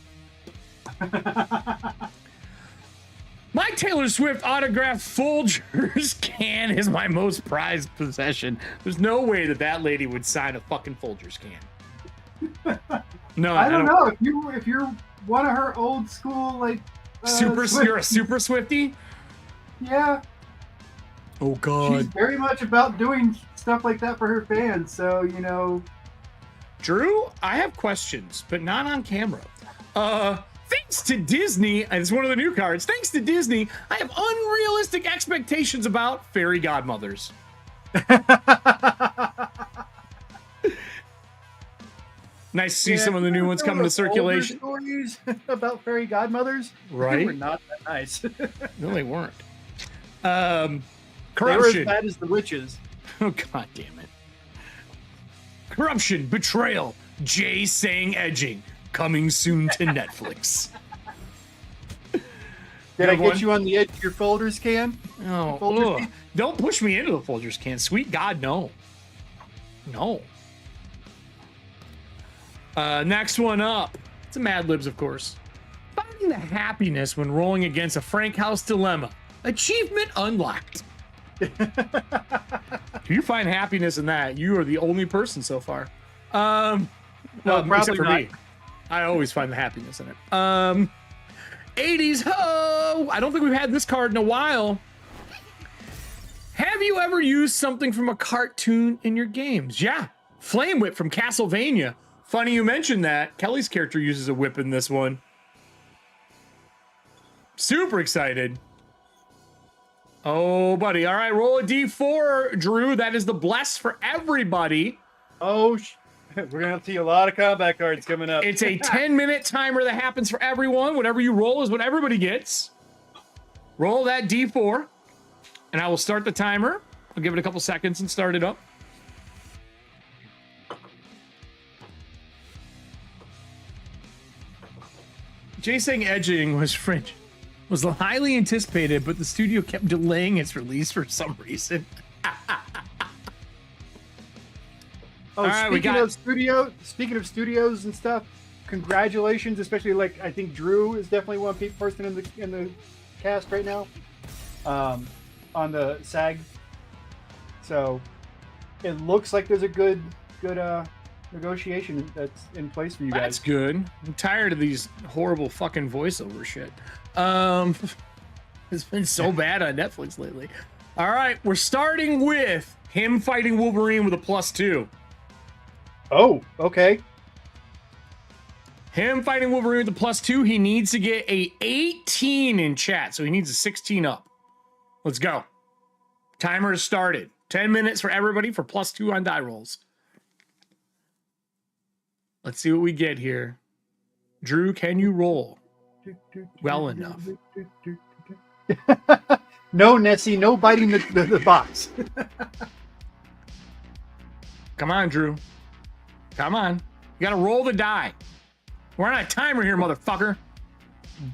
My Taylor Swift autographed Folgers can is my most prized possession. There's no way that lady would sign a fucking Folgers can. No, I don't know. If you're one of her old school like you're a super Swiftie? Yeah. Oh God. She's very much about doing stuff like that for her fans. So, you know. Drew, I have questions, but not on camera. Thanks to Disney, it's one of the new cards. Thanks to Disney, I have unrealistic expectations about fairy godmothers. Nice to see some of the new ones coming to circulation. Stories about fairy godmothers, right? They were not that nice. No, they weren't. Corruption. They were as bad as the witches. Oh God damn it! Corruption, betrayal, Jay saying edging. Coming soon to Netflix. Did I get you on the edge of your Folgers can? Oh, can? Don't push me into the Folgers can. Sweet God, no. No. Next one up. It's a Mad Libs, of course. Finding the happiness when rolling against a Frank House dilemma. Achievement unlocked. If you find happiness in that, you are the only person so far. Well, except for me. I always find the happiness in it. 80s ho! I don't think we've had this card in a while. Have you ever used something from a cartoon in your games? Yeah. Flame Whip from Castlevania. Funny you mentioned that. Kelly's character uses a whip in this one. Super excited. Oh, buddy. All right, roll a D4, Drew. That is the bless for everybody. Oh, we're going to see a lot of combat cards coming up. It's a 10-minute timer that happens for everyone. Whatever you roll is what everybody gets. Roll that D4, and I will start the timer. I'll give it a couple seconds and start it up. Jay saying edging was highly anticipated, but the studio kept delaying its release for some reason. Oh, right, speaking of studios and stuff, congratulations, especially like I think Drew is definitely one person in the cast right now, on the SAG. So it looks like there's a good negotiation that's in place for you guys. That's good. I'm tired of these horrible fucking voiceover shit. It's been so bad on Netflix lately. All right, we're starting with him fighting Wolverine with a +2. Oh, okay. Him fighting Wolverine with a +2. He needs to get a 18 in chat, so he needs a 16 up. Let's go. Timer has started. 10 minutes for everybody for +2 on die rolls. Let's see what we get here. Drew, can you roll well enough? No, Nessie, no biting the box. Come on, Drew. Come on. You gotta roll the die. We're on a timer here, motherfucker.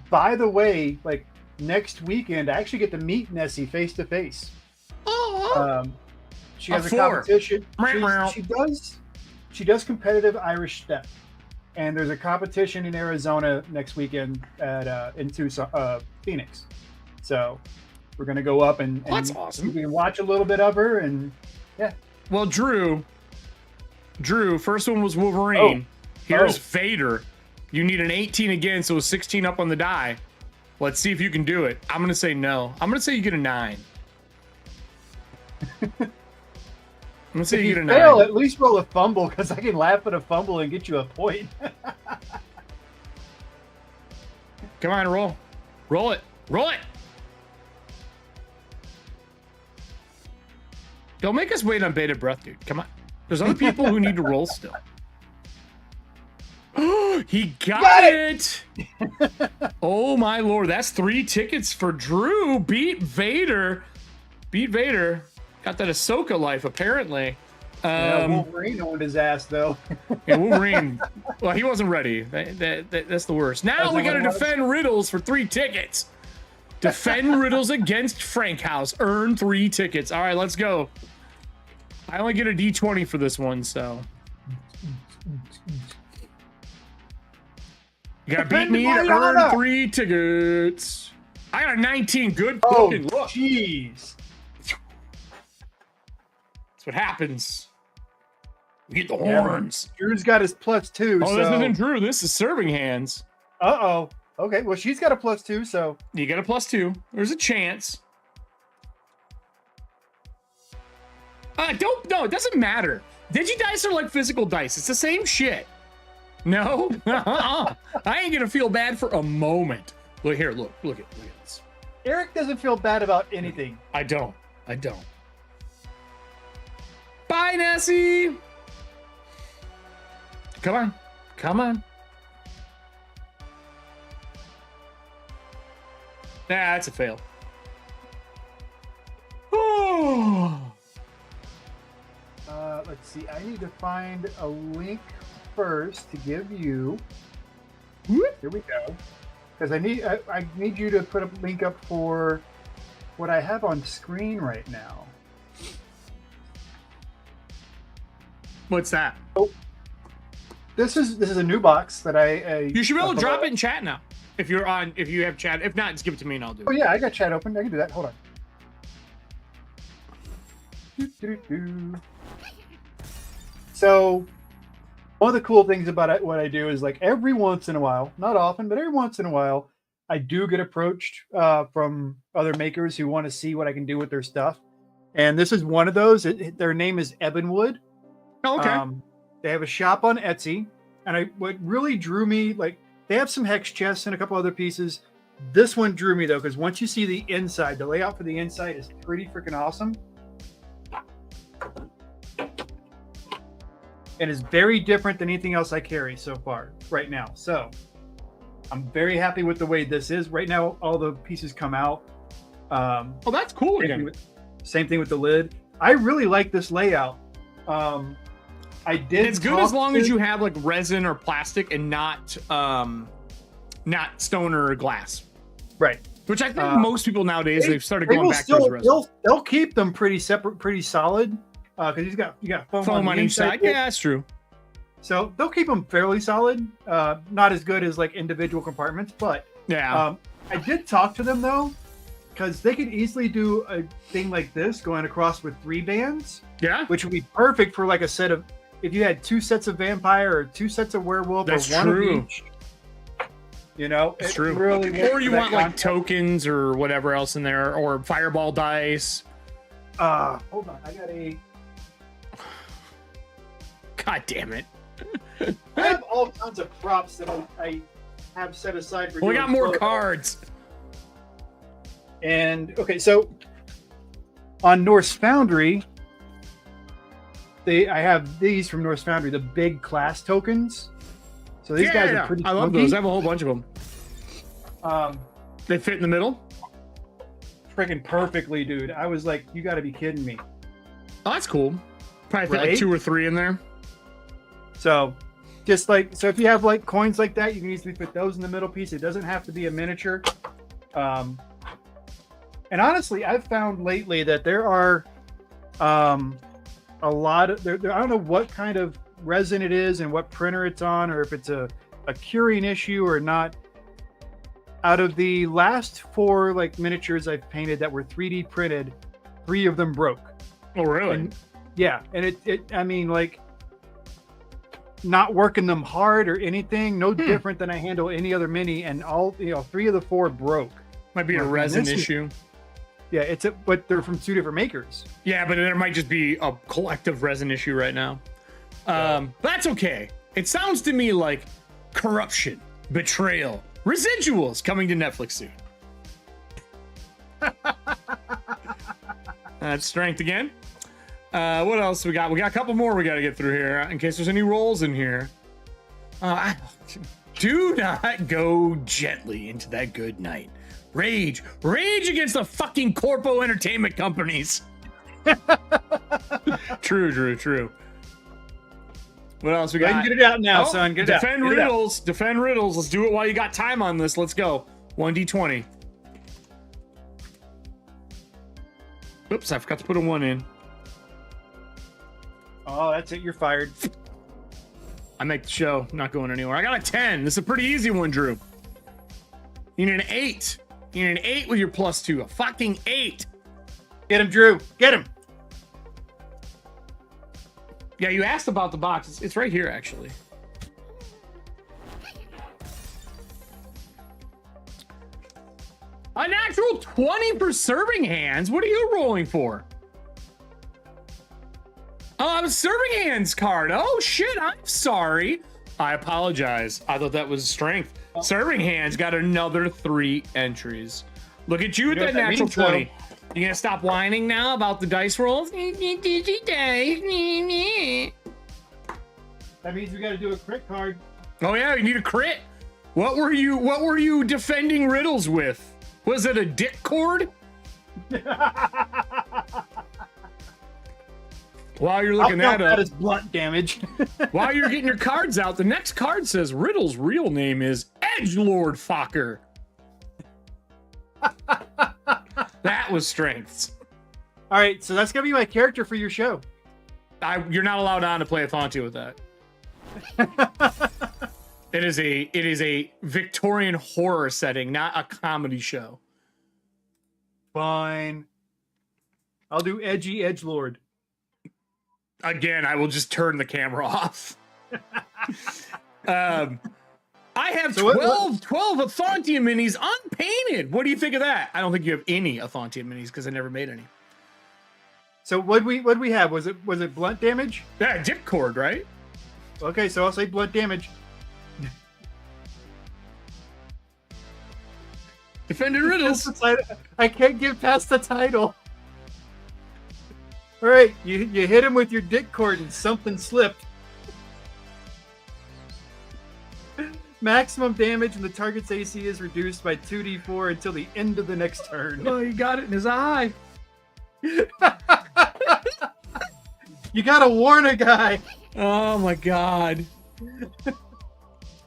By the way, like next weekend, I actually get to meet Nessie face to face. She has a competition. She does competitive Irish step, and there's a competition in Arizona next weekend at in Tucson, Phoenix. So we're gonna go up and that's awesome. We can watch a little bit of her, and yeah. Well, Drew, first one was Wolverine. Here's Vader. You need an 18 again, so a 16 up on the die. Let's see if you can do it. I'm gonna say no. I'm gonna say you get a 9. I'm gonna say you get a 9. Fail, at least roll a fumble, because I can laugh at a fumble and get you a point. Come on, roll. Roll it. Roll it. Don't make us wait on bated breath, dude. Come on. There's other people who need to roll still. He got it. Oh, my Lord. That's 3 tickets for Drew. Beat Vader. Got that Ahsoka life, apparently. Wolverine owned his ass, though. Yeah, Wolverine. Well, he wasn't ready. That's the worst. Now we got to defend Riddles for 3 tickets. Defend Riddles against Frank House. Earn 3 tickets. All right, let's go. I only get a D20 for this one, so. You got to beat me to earn 3 tickets. I got a 19. Good Oh, fucking look. jeez. That's what happens. We get the Yeah, horns. Drew's got his +2. Oh, this isn't Drew. This is serving hands. Uh-oh. Okay, well, she's got a +2, so. You get a +2. There's a chance. No, it doesn't matter. Digidice are like physical dice. It's the same shit. No, I ain't gonna feel bad for a moment. Look here, look at this. Eric doesn't feel bad about anything. I don't. Bye, Nessie. Come on. Nah, that's a fail. Oh. Let's see. I need to find a link first to give you. Here we go. Because I need you to put a link up for what I have on screen right now. What's that? Oh, this is a new box that I you should be able to drop it in chat now. If you have chat. If not, just give it to me and I'll do it. Oh yeah, I got chat open. I can do that. Hold on. So one of the cool things about what I do is, like, every once in a while, not often, but every once in a while, I do get approached from other makers who want to see what I can do with their stuff. And this is one of those. Their name is Ebonwood. Oh, okay. They have a shop on Etsy. And what really drew me, like, they have some hex chests and a couple other pieces. This one drew me, though, because once you see the inside, the layout for the inside is pretty freaking awesome. And is very different than anything else I carry so far right now. So I'm very happy with the way this is. Right now, all the pieces come out. Oh, that's cool again. Same thing with the lid. I really like this layout. It's good as long as you have like resin or plastic and not stone or glass. Right. Which I think most people nowadays, they've started going back to resin. They'll keep them pretty separate, pretty solid. Because you got foam on each side. Yeah, that's true. So they'll keep them fairly solid. Not as good as like individual compartments, but yeah. I did talk to them though, because they could easily do a thing like this going across with 3 bands. Yeah, which would be perfect for like a set of, if you had 2 sets of vampire or 2 sets of werewolf, that's or one true. of each. You know, it's true. Really, or you want like tokens or whatever else in there, or fireball dice. Hold on, I got a. God damn it. I have all kinds of props that I have set aside for. We got more cards. And okay, so on Norse Foundry, I have these from Norse Foundry, the big class tokens. So these guys are pretty. I love those. I have a whole bunch of them. They fit in the middle. Freaking perfectly, dude. I was like, you got to be kidding me. Oh, that's cool. Probably fit like 2 or 3 in there. So, if you have like coins like that, you can easily put those in the middle piece. It doesn't have to be a miniature. And honestly, I've found lately that there are a lot of. I don't know what kind of resin it is and what printer it's on, or if it's a curing issue or not. Out of the last 4 like miniatures I've painted that were 3D printed, 3 of them broke. Oh, really? And, yeah, and I mean, like, not working them hard or anything, no different than I handle any other mini, and all 3 of the 4 broke. Might be a resin issue. Yeah, but they're from 2 different makers. Yeah, but there might just be a collective resin issue right now. That's okay. It sounds to me like corruption, betrayal, residuals coming to Netflix soon. That's strength again. What else we got? We got a couple more we got to get through here in case there's any rolls in here. Do not go gently into that good night. Rage against the fucking corpo entertainment companies. True. What else we got? I can get it out now, son. Get it out. Defend riddles. Defend riddles. Let's do it while you got time on this. Let's go. 1d20. Oops, I forgot to put a 1 in. Oh, that's it. You're fired. I make the show. Not going anywhere. I got a 10. This is a pretty easy one, Drew. You need an 8. You need an 8 with your +2. A fucking 8. Get him, Drew. Get him. Yeah, you asked about the box. It's right here, actually. A natural 20 for serving hands. What are you rolling for? Oh, a serving hands card. Oh, shit. I'm sorry. I apologize. I thought that was strength. Serving hands got another 3 entries. Look at you with that natural 20. You gonna stop whining now about the dice rolls? That means we got to do a crit card. Oh yeah, you need a crit. What were you defending riddles with? Was it a dick cord? While you're looking that up, that is blunt damage. while you're getting your cards out, the next card says Riddle's real name is Edgelord Fokker. That was strengths. All right, so that's gonna be my character for your show. You're not allowed on to play Athontia with that. It is a Victorian horror setting, not a comedy show. Fine. I'll do edgy edgelord. Again, I will just turn the camera off. I have 12 Athontia minis unpainted. What do you think of that? I don't think you have any Athontia minis because I never made any. So what'd we have? Was it blunt damage? Yeah, dick cord, right? Okay, so I'll say blunt damage. Defended riddles. I can't get past the title. All right, you hit him with your dick cord and something slipped. Maximum damage and the target's AC is reduced by 2d4 until the end of the next turn. Oh, you got it in his eye. You gotta warn a guy. Oh my god.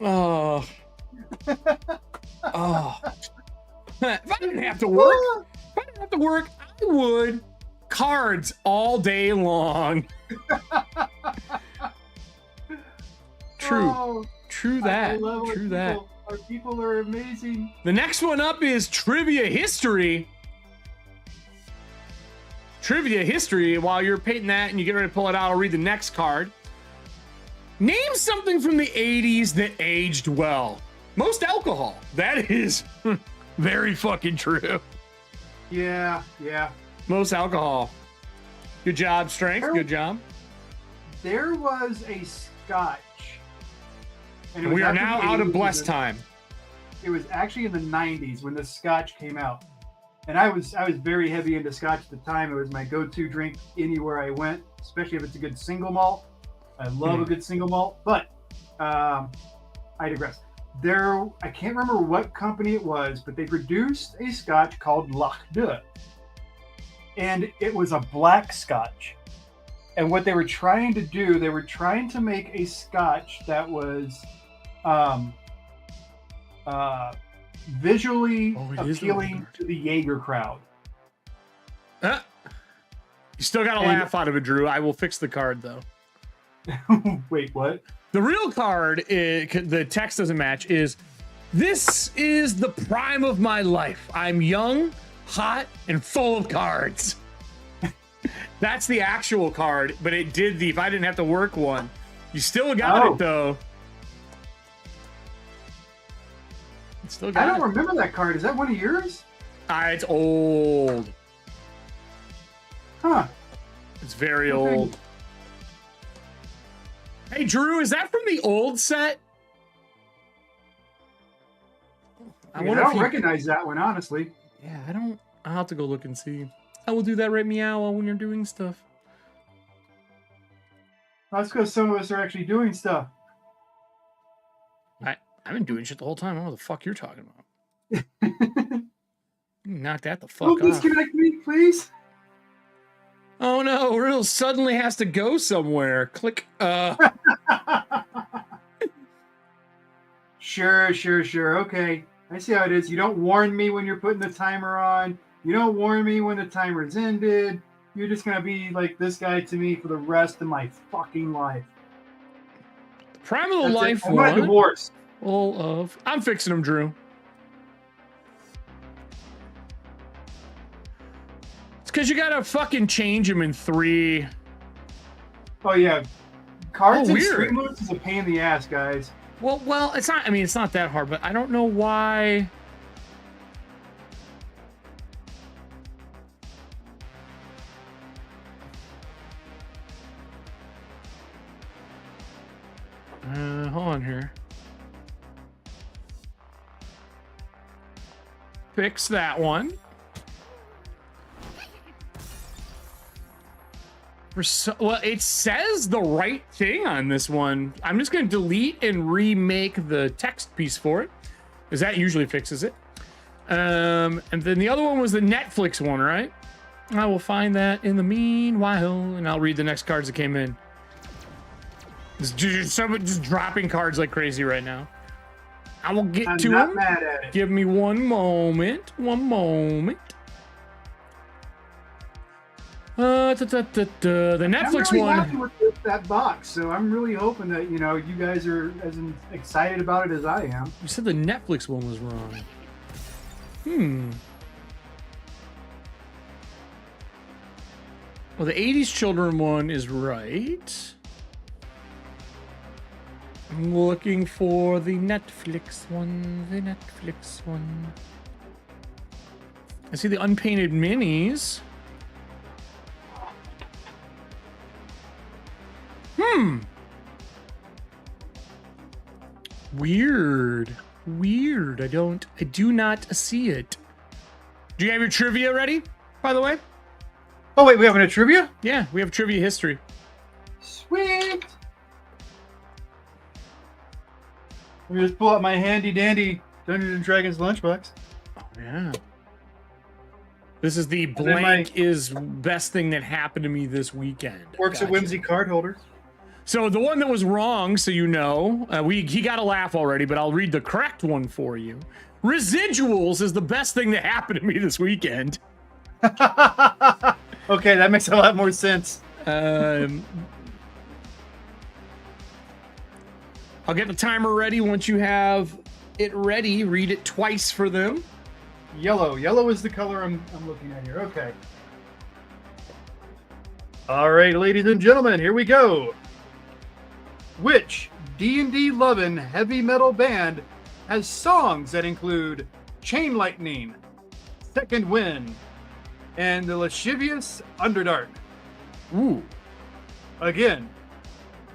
Oh. Oh. If I didn't have to work, I would. Cards all day long. True. Oh, True that. True that. Our people are amazing. The next one up is Trivia History. Trivia History. While you're painting that and you get ready to pull it out, I'll read the next card. Name something from the 80s that aged well. Most alcohol. That is very fucking true. Yeah. Most alcohol. Good job, Strength. Good job. There was a scotch. And we are now out of blessed time. It was actually in the 90s when the scotch came out. And I was very heavy into scotch at the time. It was my go-to drink anywhere I went, especially if it's a good single malt. I love a good single malt, but I digress. I can't remember what company it was, but they produced a scotch called LAUGHAL. And it was a black scotch. And what they were trying to do, they were trying to make a scotch that was visually appealing to the Jaeger crowd. You still got a laugh out of it, Drew. I will fix the card, though. Wait, what? The real card, the text doesn't match, is this is the prime of my life. I'm young, hot, and full of cards. That's the actual card, but it did the, if I didn't have to work one. You still got it, though. Still got I don't remember that card. Is that one of yours? It's old. Huh. It's very old. Hey, Drew, is that from the old set? I don't recognize that one, honestly. Yeah, I don't. I'll have to go look and see. I will do that right meow when you're doing stuff. That's because some of us are actually doing stuff. I've been doing shit the whole time. I don't know what the fuck you're talking about. Knock that the fuck off. Disconnect me, please. Oh no, Riddle suddenly has to go somewhere. Click. Sure. Okay. I see how it is. You don't warn me when you're putting the timer on. You don't warn me when the timer's ended. You're just going to be like this guy to me for the rest of my fucking life. Primal Life one. I'm divorced. All of. I'm fixing them, Drew. because you gotta fucking change them in 3. Oh yeah, cards and weird. STREAMLOOTS is a pain in the ass, guys. Well, it's not. I mean, it's not that hard, but I don't know why. Hold on here. Fix that one. Well, it says the right thing on this one. I'm just going to delete and remake the text piece for it, because that usually fixes it. And then the other one was the Netflix one, right? I will find that in the meanwhile, and I'll read the next cards that came in. Someone just dropping cards like crazy right now. I will get to them. Mad at it. Give me one moment. One moment. The Netflix I'm really one. happy with that box, so I'm really hoping that you guys are as excited about it as I am. You said the Netflix one was wrong. Well, the 80s children one is right. I'm looking for the Netflix one. The Netflix one. I see the unpainted minis. Weird. Weird. I do not see it. Do you have your trivia ready, by the way? Oh wait, we have a trivia? Yeah, we have trivia history. Sweet. Let me just pull out my handy dandy Dungeons and Dragons lunchbox. Oh yeah. This is the blank is best thing that happened to me this weekend. Works at Whimsy card holder. So the one that was wrong, so you know, he got a laugh already, but I'll read the correct one for you. Residuals is the best thing that happened to me this weekend. Okay, that makes a lot more sense. I'll get the timer ready. Once you have it ready, read it twice for them. Yellow. Yellow is the color I'm looking at here. Okay. All right, ladies and gentlemen, here we go. Which D&D loving heavy metal band has songs that include Chain Lightning, Second Wind, and the lascivious Underdark? Ooh. Again,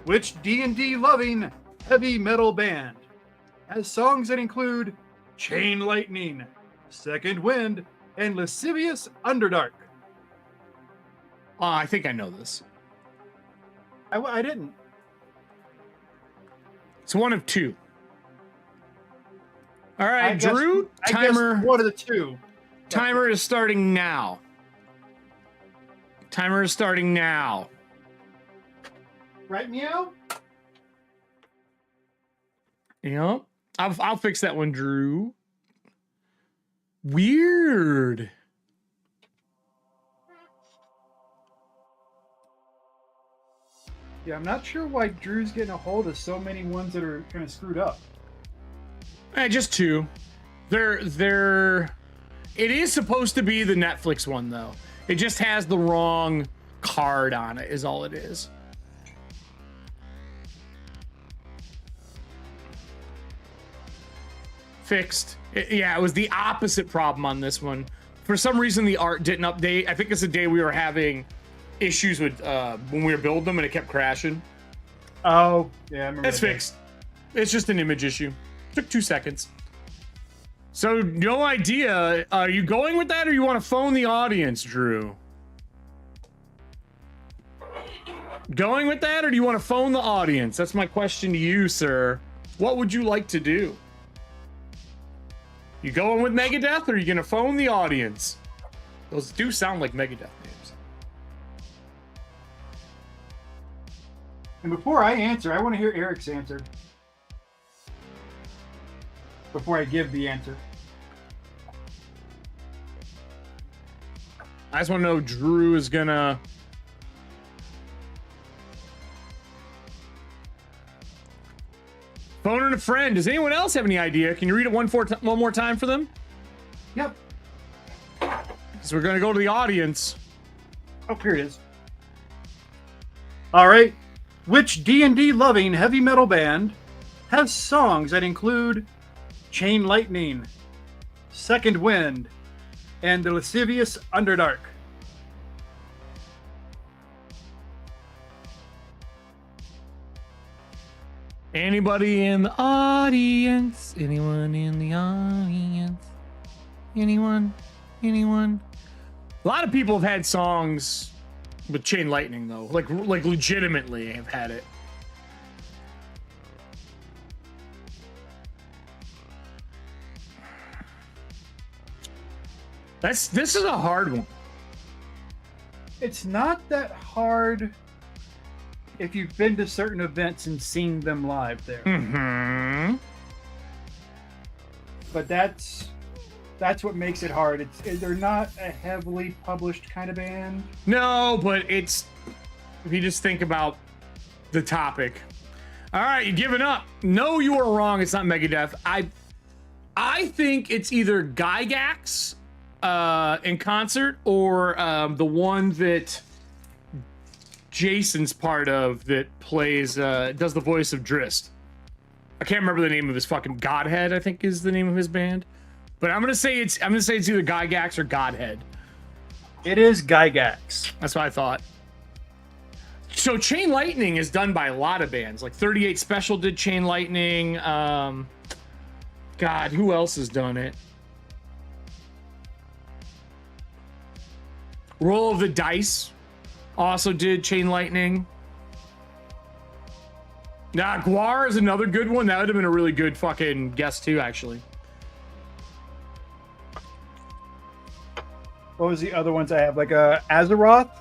which D&D loving heavy metal band has songs that include Chain Lightning, Second Wind, and lascivious Underdark? I think I know this. I didn't. It's one of two. All right, Drew, I timer. guess one of the two. Timer is starting now. Timer is starting now. Right, Meow? Yep. I'll fix that one, Drew. Weird. Yeah, I'm not sure why Drew's getting a hold of so many ones that are kind of screwed up. Just two. It is supposed to be the Netflix one, though. It just has the wrong card on it, is all it is. Fixed. Yeah, it was the opposite problem on this one. For some reason, the art didn't update. I think it's the day we were having issues with when we were building them and it kept crashing. Oh, yeah, I remember. It's fixed. It's just an image issue. Took 2 seconds. So, no idea. Are you going with that or you want to phone the audience, Drew? Going with that or do you want to phone the audience? That's my question to you, sir. What would you like to do? You going with Megadeth or are you going to phone the audience? Those do sound like Megadeth names. And before I answer, I want to hear Eric's answer. Before I give the answer. I just want to know Drew is going to... Phone and a friend. Does anyone else have any idea? Can you read it one more time for them? Yep. So we're going to go to the audience. Oh, here it is. All right. Which D&D loving heavy metal band has songs that include Chain Lightning, Second Wind, and The Lascivious Underdark? Anybody in the audience? Anyone in the audience? Anyone? Anyone? A lot of people have had songs with Chain Lightning, though. Like legitimately have had it. This is a hard one. It's not that hard if you've been to certain events and seen them live there. Mm-hmm. But that's what makes it hard. They're not a heavily published kind of band. No, but it's, if you just think about the topic. All right, you're giving up. No, you are wrong. It's not Megadeth. I think it's either Gygax in concert or the one that Jason's part of that plays does the voice of Drist. I can't remember the name of his fucking Godhead, I think is the name of his band. But I'm gonna say it's either Gygax or Godhead. It is Gygax. That's what I thought. So Chain Lightning is done by a lot of bands. Like 38 Special did Chain Lightning. God, who else has done it? Roll of the Dice also did Chain Lightning. Nah, Guar is another good one. That would have been a really good fucking guess too, actually. What was the other ones I have? Like Azeroth,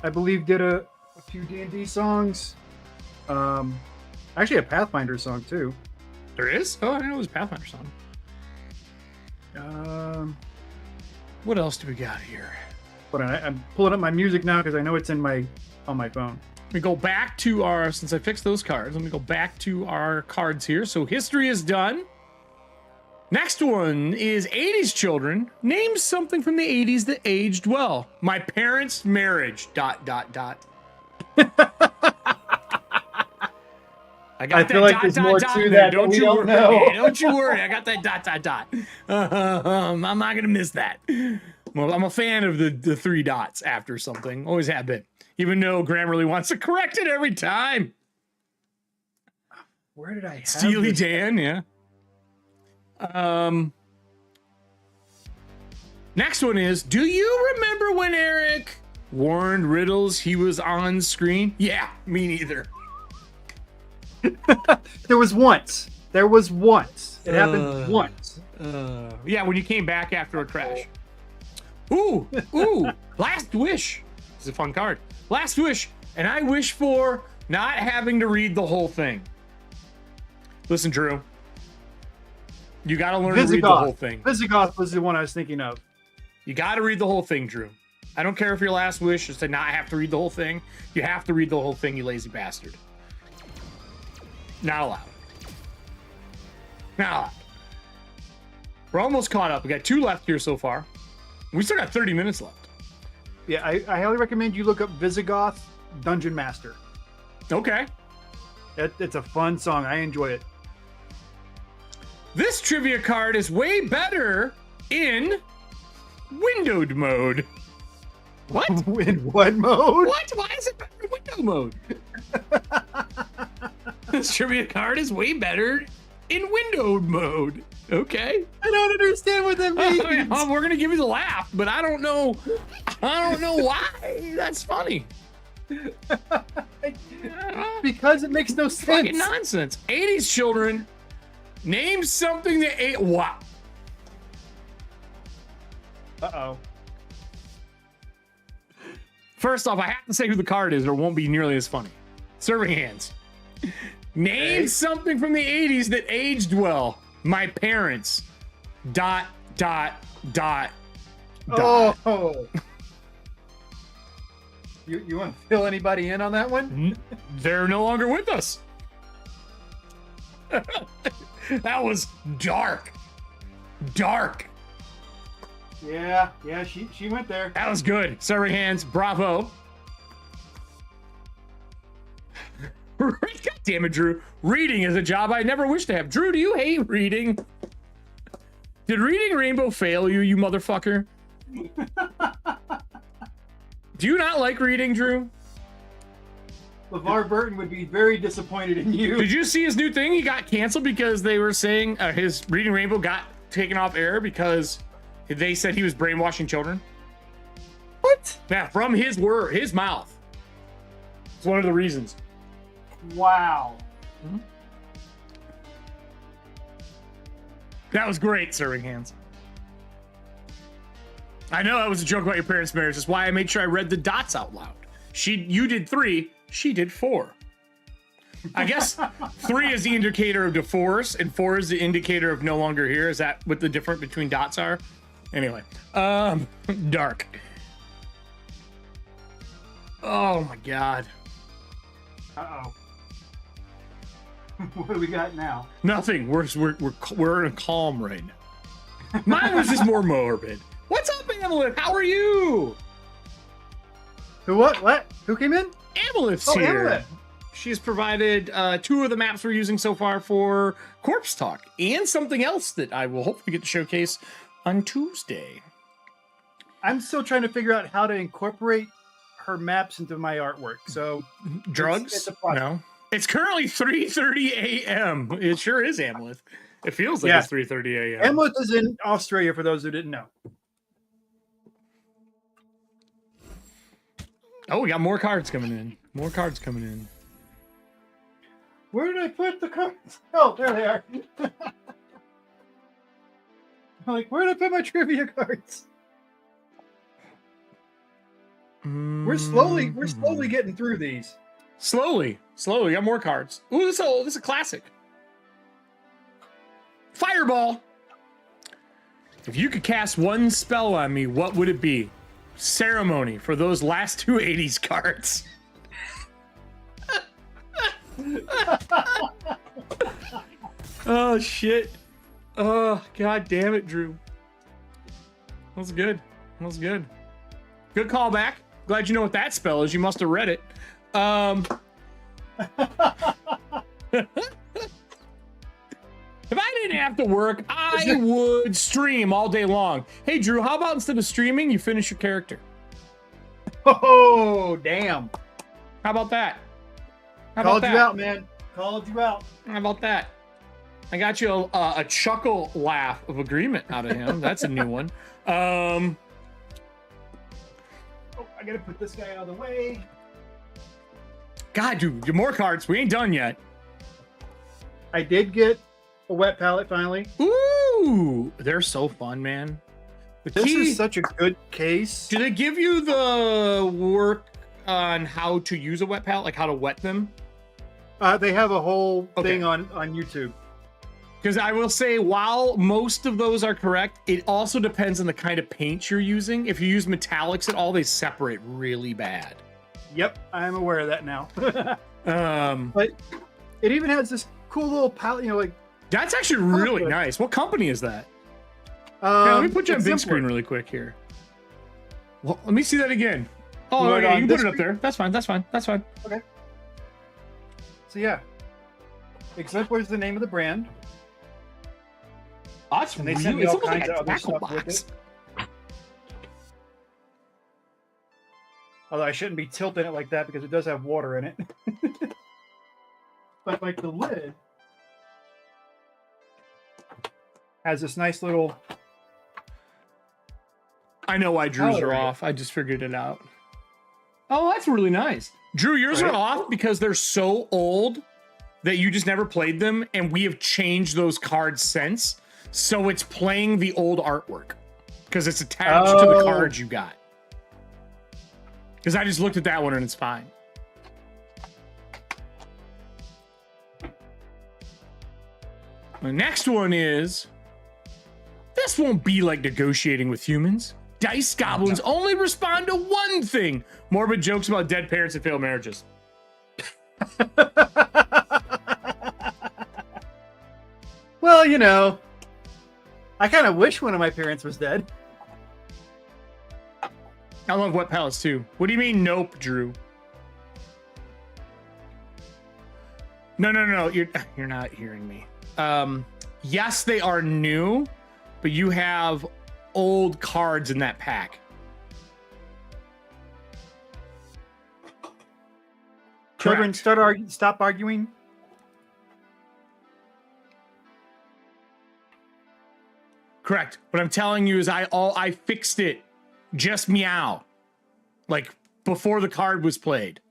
I believe, did a few D&D songs. Actually a Pathfinder song too. There is? Oh, I didn't know it was a Pathfinder song. What else do we got here? Hold on, I'm pulling up my music now because I know it's on my phone. Let me go back to our, since I fixed those cards, let me go back to our cards here. So history is done. Next one is 80s children. Name something from the 80s that aged well. My parents' marriage, ... I feel like there's more to that. Don't you worry. Don't you worry. I got that ... I'm not gonna miss that. Well, I'm a fan of the three dots after something. Always have been. Even though Grammarly wants to correct it every time. Where did I have Steely this? Dan, yeah. Next one is, do you remember when Eric warned Riddles he was on screen? Yeah, me neither. There was once. It happened once. Yeah, when you came back after a crash. Ooh, Last Wish. This is a fun card. Last Wish, and I wish for not having to read the whole thing. Listen, Drew. You got to learn to read the whole thing. Visigoth was the one I was thinking of. You got to read the whole thing, Drew. I don't care if your last wish is to not have to read the whole thing. You have to read the whole thing, you lazy bastard. Not allowed. Not allowed. We're almost caught up. We got 2 left here so far. We still got 30 minutes left. Yeah, I highly recommend you look up Visigoth Dungeon Master. Okay. It's a fun song. I enjoy it. This trivia card is way better in windowed mode. What? In what mode? What? Why is it better in window mode? This trivia card is way better in windowed mode. Okay. I don't understand what that means. We're gonna give you the laugh, but I don't know why. That's funny. Because it makes no sense. Fucking nonsense. 80s children, name something that ate what? Uh-oh. First off, I have to say who the card is, or it won't be nearly as funny. Serving Hands. Name something from the 80s that aged well. My parents. ... Oh. You want to fill anybody in on that one? They're no longer with us. That was dark. Dark. Yeah, she went there. That was good. Serving hands. Bravo. God damn it, Drew. Reading is a job I never wish to have. Drew, do you hate reading? Did Reading Rainbow fail you, you motherfucker? Do you not like reading, Drew? LeVar Burton would be very disappointed in you. Did you see his new thing? He got canceled because they were saying his Reading Rainbow got taken off air because they said he was brainwashing children. What? Yeah, from his mouth. It's one of the reasons. Wow. Mm-hmm. That was great, Serving Hands. I know that was a joke about your parents' marriage. That's why I made sure I read the dots out loud. You did 3, she did 4. I guess 3 is the indicator of divorce, and 4 is the indicator of no longer here. Is that what the difference between dots are? Anyway, dark. Oh my god. Uh-oh. What do we got now? Nothing. We're in a calm right now. Mine was just more morbid. What's up, Amalith? How are you? Who? What? Who came in? Amalith's here. Amalith. She's provided 2 of the maps we're using so far for Corpse Talk, and something else that I will hopefully get to showcase on Tuesday. I'm still trying to figure out how to incorporate her maps into my artwork. So drugs? It's a process. No. It's currently 3:30 a.m. It sure is, Amalith. It feels like it's 3:30 a.m. Amalith is in Australia, for those who didn't know. Oh, we got more cards coming in. More cards coming in. Where did I put the cards? Oh, there they are. I'm like, where did I put my trivia cards? We're slowly getting through these. Slowly. Got more cards. Ooh, this is a classic. Fireball. If you could cast one spell on me, what would it be? Ceremony for those last 2 80s cards. Oh shit. Oh god damn it, Drew. That was good. Good callback. Glad you know what that spell is. You must have read it. If I didn't have to work, I would stream all day long. Hey, Drew, how about instead of streaming, you finish your character? Oh, damn. How about that? Called you out, man. Called you out. How about that? I got you a chuckle laugh of agreement out of him. That's a new one. Oh, I gotta put this guy out of the way. God, dude, get more cards. We ain't done yet. I did get a wet palette finally. Ooh, they're so fun, man. This is such a good case. Do they give you the work on how to use a wet palette, like how to wet them? They have a whole thing on YouTube. Because I will say, while most of those are correct, it also depends on the kind of paint you're using. If you use metallics at all, they separate really bad. Yep, I'm aware of that now. But it even has this cool little palette, like. That's actually really nice. What company is that? Okay, let me put you on big screen really quick here. Well, let me see that again. Oh, okay, you can put it up there. That's fine. Okay. So yeah, Exemplar is the name of the brand. Oh, and they sent me all kinds of other stuff with it. Although I shouldn't be tilting it like that because it does have water in it. But like the lid has this nice little. I know why Drew's are off. I just figured it out. Oh, that's really nice. Drew, yours are off because they're so old that you just never played them, and we have changed those cards since. So it's playing the old artwork because it's attached to the cards you got. Because I just looked at that one and it's fine. The next one is, this won't be like negotiating with humans. Dice goblins only respond to one thing. Morbid jokes about dead parents and failed marriages. Well, I kind of wish one of my parents was dead. I love wet pellets too. What do you mean, nope, Drew? No. You're not hearing me. Yes, they are new, but you have old cards in that pack. Children, stop arguing. Correct. What I'm telling you is I fixed it. Just meow. Like before the card was played.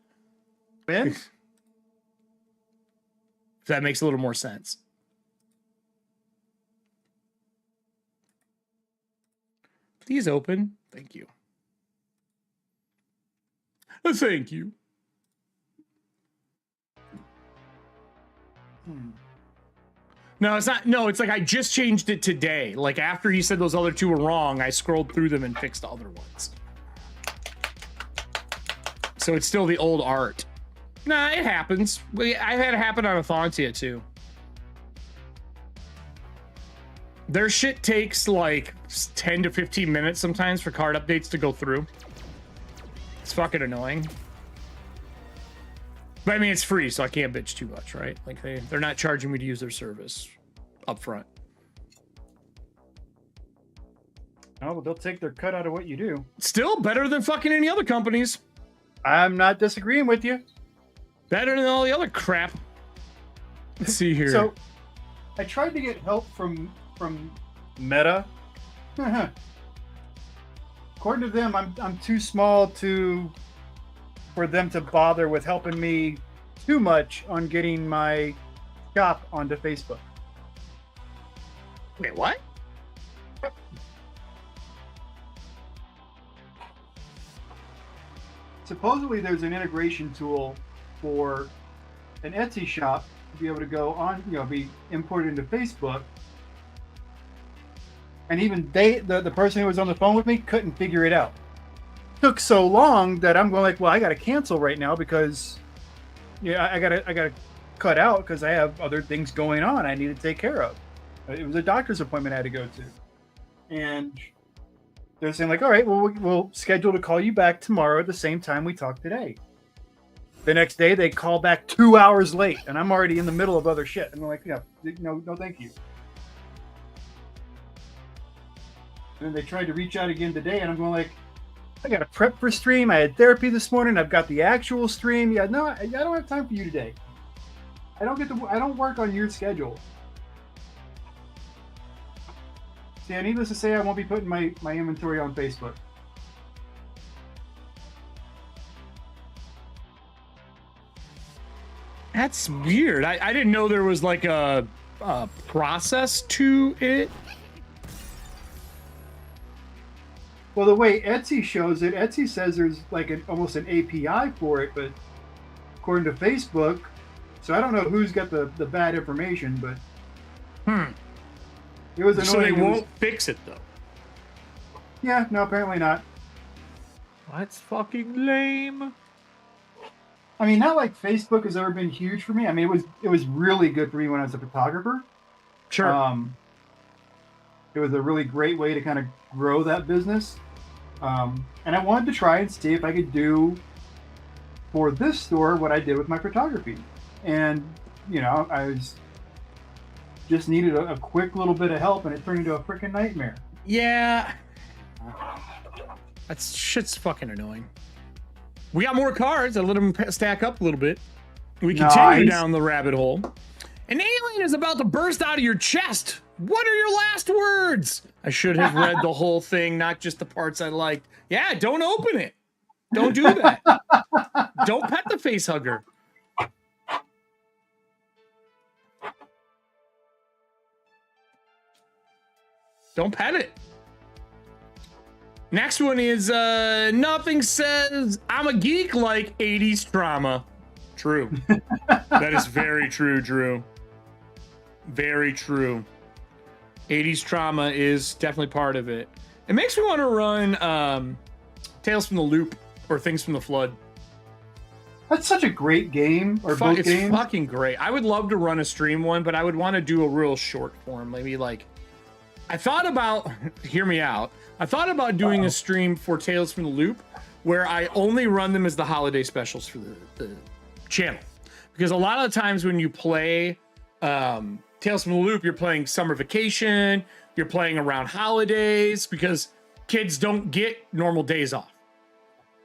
When? If that makes a little more sense. Please open. Thank you. Thank you. No, it's not. No, it's like I just changed it today. Like after he said those other two were wrong, I scrolled through them and fixed the other ones. So it's still the old art. Nah, it happens. I've had it happen on Athontia too. Their shit takes like 10 to 15 minutes sometimes for card updates to go through. It's fucking annoying. But I mean, it's free, so I can't bitch too much, right? Like they're not charging me to use their service up front. Oh, well, they'll take their cut out of what you do. Still better than fucking any other companies. I'm not disagreeing with you. Better than all the other crap. Let's see here. So, I tried to get help from Meta. According to them, I'm too small for them to bother with helping me too much on getting my shop onto Facebook. Wait, what? Supposedly there's an integration tool for an Etsy shop to be able to go on, be imported into Facebook. And even the person who was on the phone with me couldn't figure it out. Took so long that I'm going like, well, I got to cancel right now because I gotta cut out because I have other things going on I need to take care of. It was a doctor's appointment I had to go to. And they're saying like, all right, well, we'll schedule to call you back tomorrow at the same time we talked today. The next day they call back 2 hours late and I'm already in the middle of other shit. And I'm like, no, thank you. And then they tried to reach out again today and I'm going like, I got to prep for stream. I had therapy this morning. I've got the actual stream. Yeah, no, I don't have time for you today. I don't work on your schedule. See, needless to say, I won't be putting my inventory on Facebook. That's weird. I didn't know there was like a process to it. Well, the way Etsy shows it, Etsy says there's like almost an API for it, but according to Facebook, so I don't know who's got the bad information, but it was annoying. So they won't fix it though. Yeah, no, apparently not. That's fucking lame. I mean, not like Facebook has ever been huge for me. I mean, it was really good for me when I was a photographer. Sure. It was a really great way to kind of grow that business. And I wanted to try and see if I could do for this store what I did with my photography. And, I just needed a quick little bit of help and it turned into a freaking nightmare. Yeah. That shit's fucking annoying. We got more cards. I let them stack up a little bit. We continue down the rabbit hole. An alien is about to burst out of your chest. What are your last words? I should have read the whole thing, not just the parts I liked. Yeah, don't open it. Don't do that. Don't pet the face hugger. Don't pet it. Next one is nothing says I'm a geek like 80s trauma. True. That is very true, Drew. Very true. 80s trauma is definitely part of it. It makes me want to run Tales from the Loop or Things from the Flood. That's such a great game. Both games. It's fucking great. I would love to run a stream one, but I would want to do a real short form, maybe like I thought about, hear me out. I thought about doing a stream for Tales from the Loop where I only run them as the holiday specials for the channel. Because a lot of the times when you play Tales from the Loop, you're playing summer vacation, you're playing around holidays because kids don't get normal days off.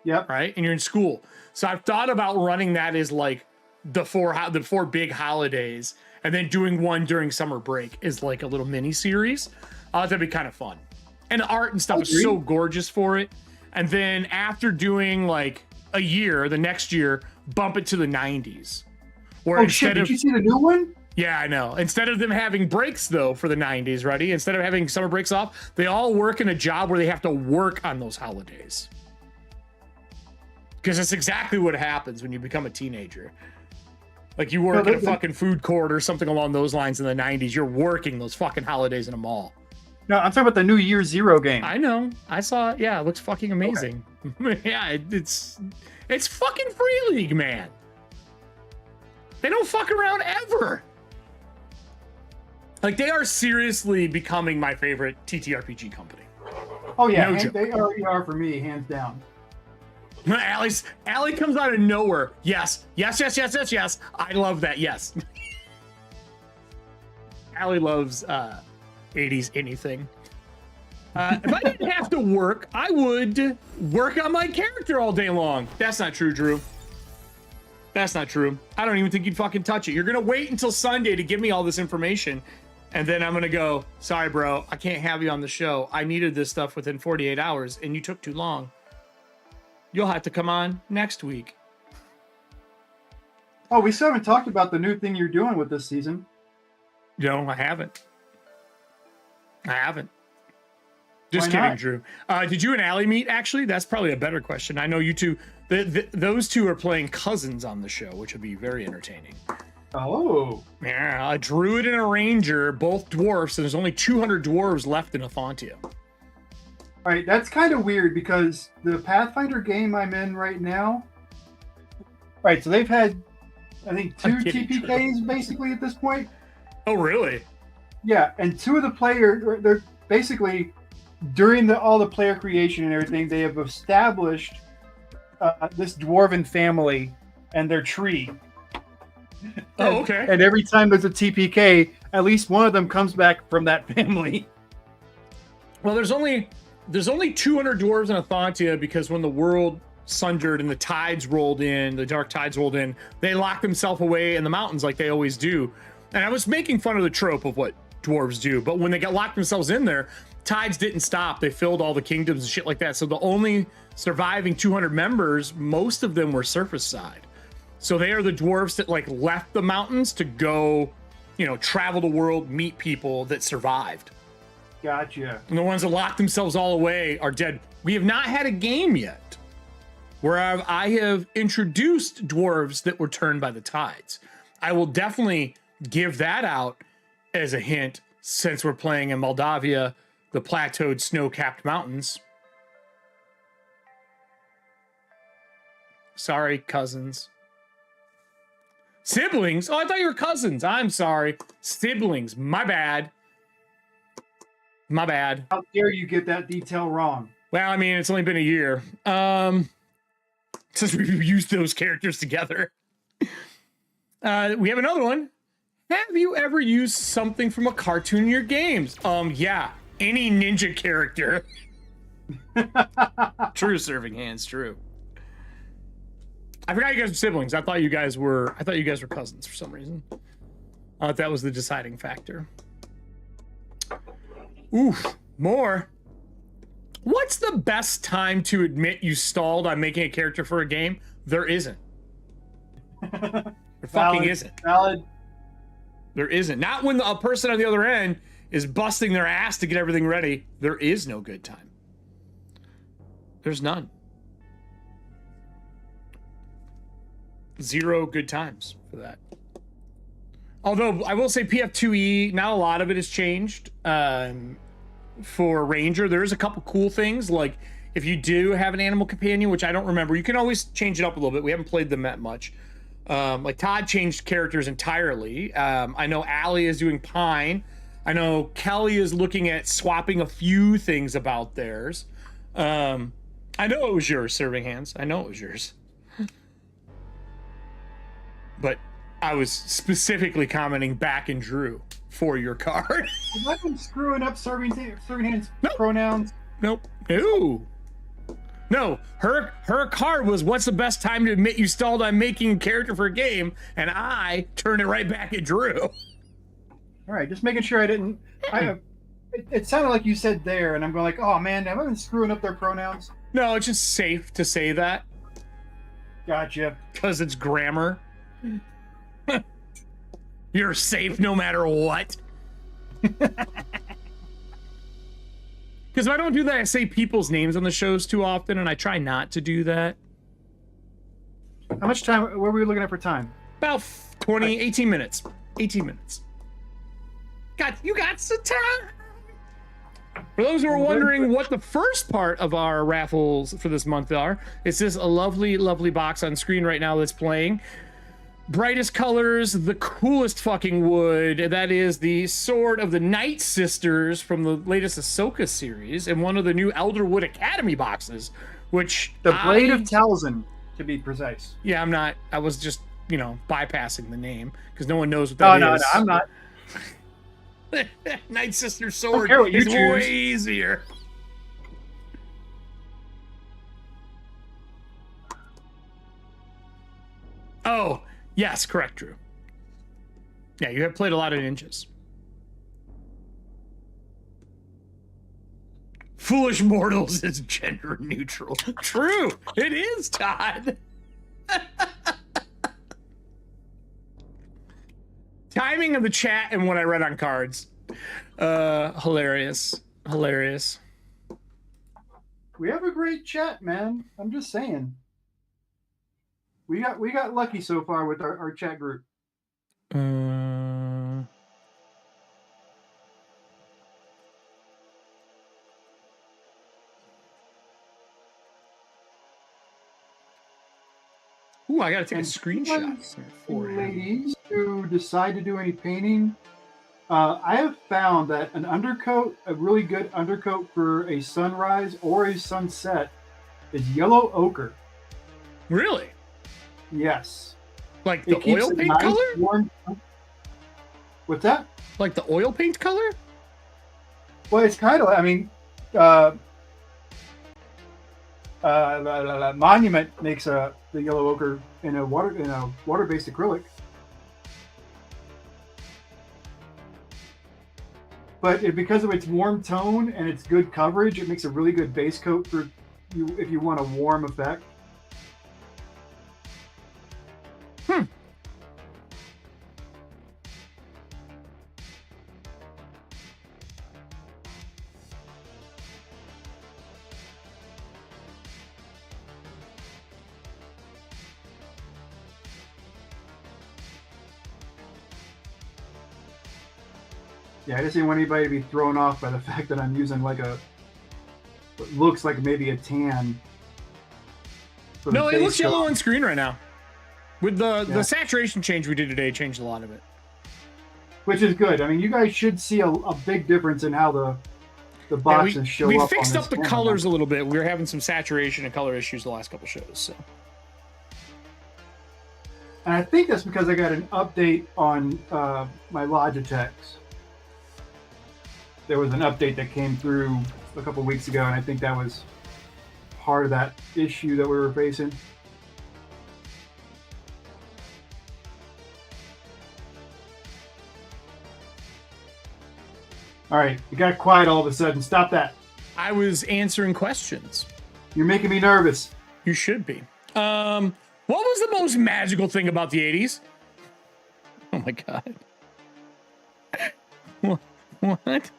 Yep. Right? And you're in school. So I've thought about running that as like the four big holidays and then doing one during summer break is like a little mini series. That'd be kind of fun. And the art and stuff is so gorgeous for it. And then after doing like a year, the next year, bump it to the 90s. Or did you see the new one? Yeah, I know. Instead of them having breaks though for the 90s, ready? Instead of having summer breaks off, they all work in a job where they have to work on those holidays. Because that's exactly what happens when you become a teenager. Like you work at a fucking food court or something along those lines in the 90s. You're working those fucking holidays in a mall. No, I'm talking about the new Year Zero game. I know. I saw it. Yeah, it looks fucking amazing. Okay. Yeah, it's fucking Free League, man. They don't fuck around ever. Like they are seriously becoming my favorite TTRPG company. Oh yeah, no they already are for me, hands down. Allie comes out of nowhere. Yes. I love that. Yes. Allie loves 80s anything. If I didn't have to work, I would work on my character all day long. That's not true, Drew. That's not true. I don't even think you'd fucking touch it. You're gonna wait until Sunday to give me all this information, and then I'm gonna go, sorry, bro, I can't have you on the show. I needed this stuff within 48 hours, and you took too long. You'll have to come on next week. Oh, we still haven't talked about the new thing you're doing with this season. No, I haven't. Just kidding, Drew. Did you and Allie meet, actually? That's probably a better question. I know you two, those two are playing cousins on the show, which would be very entertaining. Oh. Yeah, a druid and a ranger, both dwarfs, and there's only 200 dwarves left in Athantia. All right, that's kind of weird because the Pathfinder game I'm in right now, right, so they've had, I think, 2 TPKs basically at this point. Oh, really? Yeah, and 2 of the players, they're basically, during all the player creation and everything, they have established this dwarven family and their tree. Oh, okay. And every time there's a TPK, at least one of them comes back from that family. Well, there's only 200 dwarves in Athantia because when the world sundered and the tides rolled in, the dark tides rolled in, they locked themselves away in the mountains like they always do. And I was making fun of the trope of what dwarves do, but when they got locked themselves in there, tides didn't stop. They filled all the kingdoms and shit like that. So the only surviving 200 members, most of them were surface side. So they are the dwarves that like left the mountains to go, travel the world, meet people that survived. Gotcha. And the ones that locked themselves all away are dead. We have not had a game yet where I have introduced dwarves that were turned by the tides. I will definitely give that out as a hint since we're playing in Moldavia, the plateaued snow-capped mountains. Sorry, cousins. Siblings? Oh, I thought you were cousins. I'm sorry. Siblings. My bad. My bad. How dare you get that detail wrong? Well, I mean, it's only been a year since we've used those characters together. We have another one. Have you ever used something from a cartoon in your games? Yeah, any ninja character. True, serving hands, true. I forgot you guys were siblings. I thought you guys were cousins for some reason. I thought that was the deciding factor. Oof, more. What's the best time to admit you stalled on making a character for a game? There isn't. There fucking isn't. Valid. There isn't. Not when a person on the other end is busting their ass to get everything ready. There is no good time. There's none. 0 good times for that. Although I will say PF2E, not a lot of it has changed. For Ranger, there is a couple cool things, like if you do have an animal companion, which I don't remember, you can always change it up a little bit. We haven't played them that much. Like Todd changed characters entirely. I know Allie is doing Pine. I know Kelly is looking at swapping a few things about theirs. I know it was yours, Serving Hands. I know it was yours. But I was specifically commenting back in Drew for your card. Have I been screwing up Serving Hands pronouns? Nope. No, her card was, what's the best time to admit you stalled on making a character for a game? And I turned it right back at Drew. All right, just making sure I didn't. It sounded like you said there, and I'm going like, oh man, have I been screwing up their pronouns? No, it's just safe to say that. Gotcha. Because it's grammar. You're safe no matter what. Because if I don't do that, I say people's names on the shows too often, and I try not to do that. How much time? What were we looking at for time? About 18 minutes. 18 minutes. You got some time. For those who are wondering what the first part of our raffles for this month are, it's this lovely, lovely box on screen right now that's playing. Brightest colors, the coolest fucking wood. That is the sword of the Night Sisters from the latest Ahsoka series, and one of the new Elderwood Academy boxes, which the Blade of Talzin, to be precise. Yeah, I'm not. I was just, bypassing the name because no one knows what that is. No, I'm not. Night Sister sword is way easier. Oh. Yes, correct, Drew. Yeah, you have played a lot of ninjas. Foolish mortals is gender neutral. True, it is, Todd. Timing of the chat and what I read on cards. Hilarious. Hilarious. We have a great chat, man. I'm just saying. We got lucky so far with our chat group. Ooh, I gotta take a screenshot for ladies who decide to do any painting. I have found that an undercoat, a really good undercoat for a sunrise or a sunset, is yellow ochre. Really? Yes. Like the oil paint color? Warm... What's that? Like the oil paint color? Well, it's kind of, Monument makes the yellow ochre in a water-based acrylic. But because of its warm tone and its good coverage, it makes a really good base coat for you if you want a warm effect. Yeah, I just didn't want anybody to be thrown off by the fact that I'm using like what looks like maybe a tan. No, it looks yellow on screen right now. With the saturation change we did today, changed a lot of it. Which is good. I mean, you guys should see a big difference in how the boxes show up. We fixed up the colors a little bit. We were having some saturation and color issues the last couple shows. So. And I think that's because I got an update on my Logitechs. There was an update that came through a couple weeks ago, and I think that was part of that issue that we were facing. All right, you got quiet all of a sudden. Stop that. I was answering questions. You're making me nervous. You should be. What was the most magical thing about the 80s? Oh my God. What?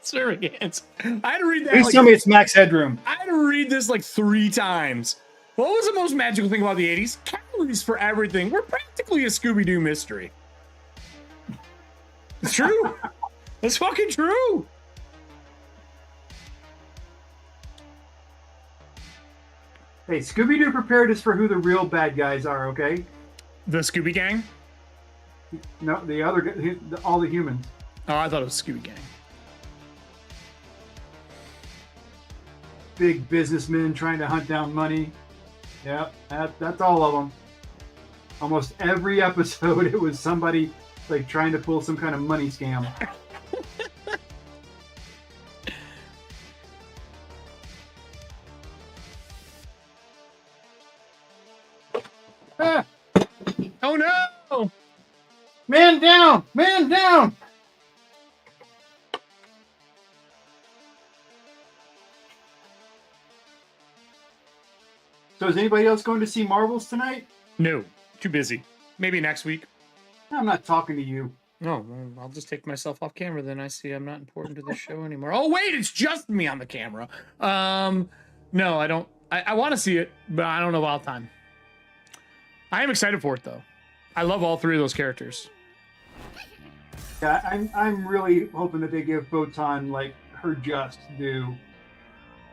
Serving Hands. I had to read that. Please tell me it's Max Headroom. I had to read this like 3 times. What was the most magical thing about the 80s? Calories for everything. We're practically a Scooby-Doo mystery. It's true. It's fucking true. Hey, Scooby-Doo prepared us for who the real bad guys are, okay? The Scooby Gang? No, the other, all the humans. Oh, I thought it was Scooby Gang. Big businessmen trying to hunt down money. Yep, that's all of them. Almost every episode, it was somebody like trying to pull some kind of money scam. Ah, Oh no! man down! Man down! So is anybody else going to see Marvels tonight? No, too busy. Maybe next week. I'm not talking to you. No, well, I'll just take myself off camera then. I see I'm not important to the show anymore. Oh wait, it's just me on the camera. No, I don't. I want to see it, but I don't know about time. I am excited for it though. I love all three of those characters. Yeah, I'm really hoping that they give Photon like her just due.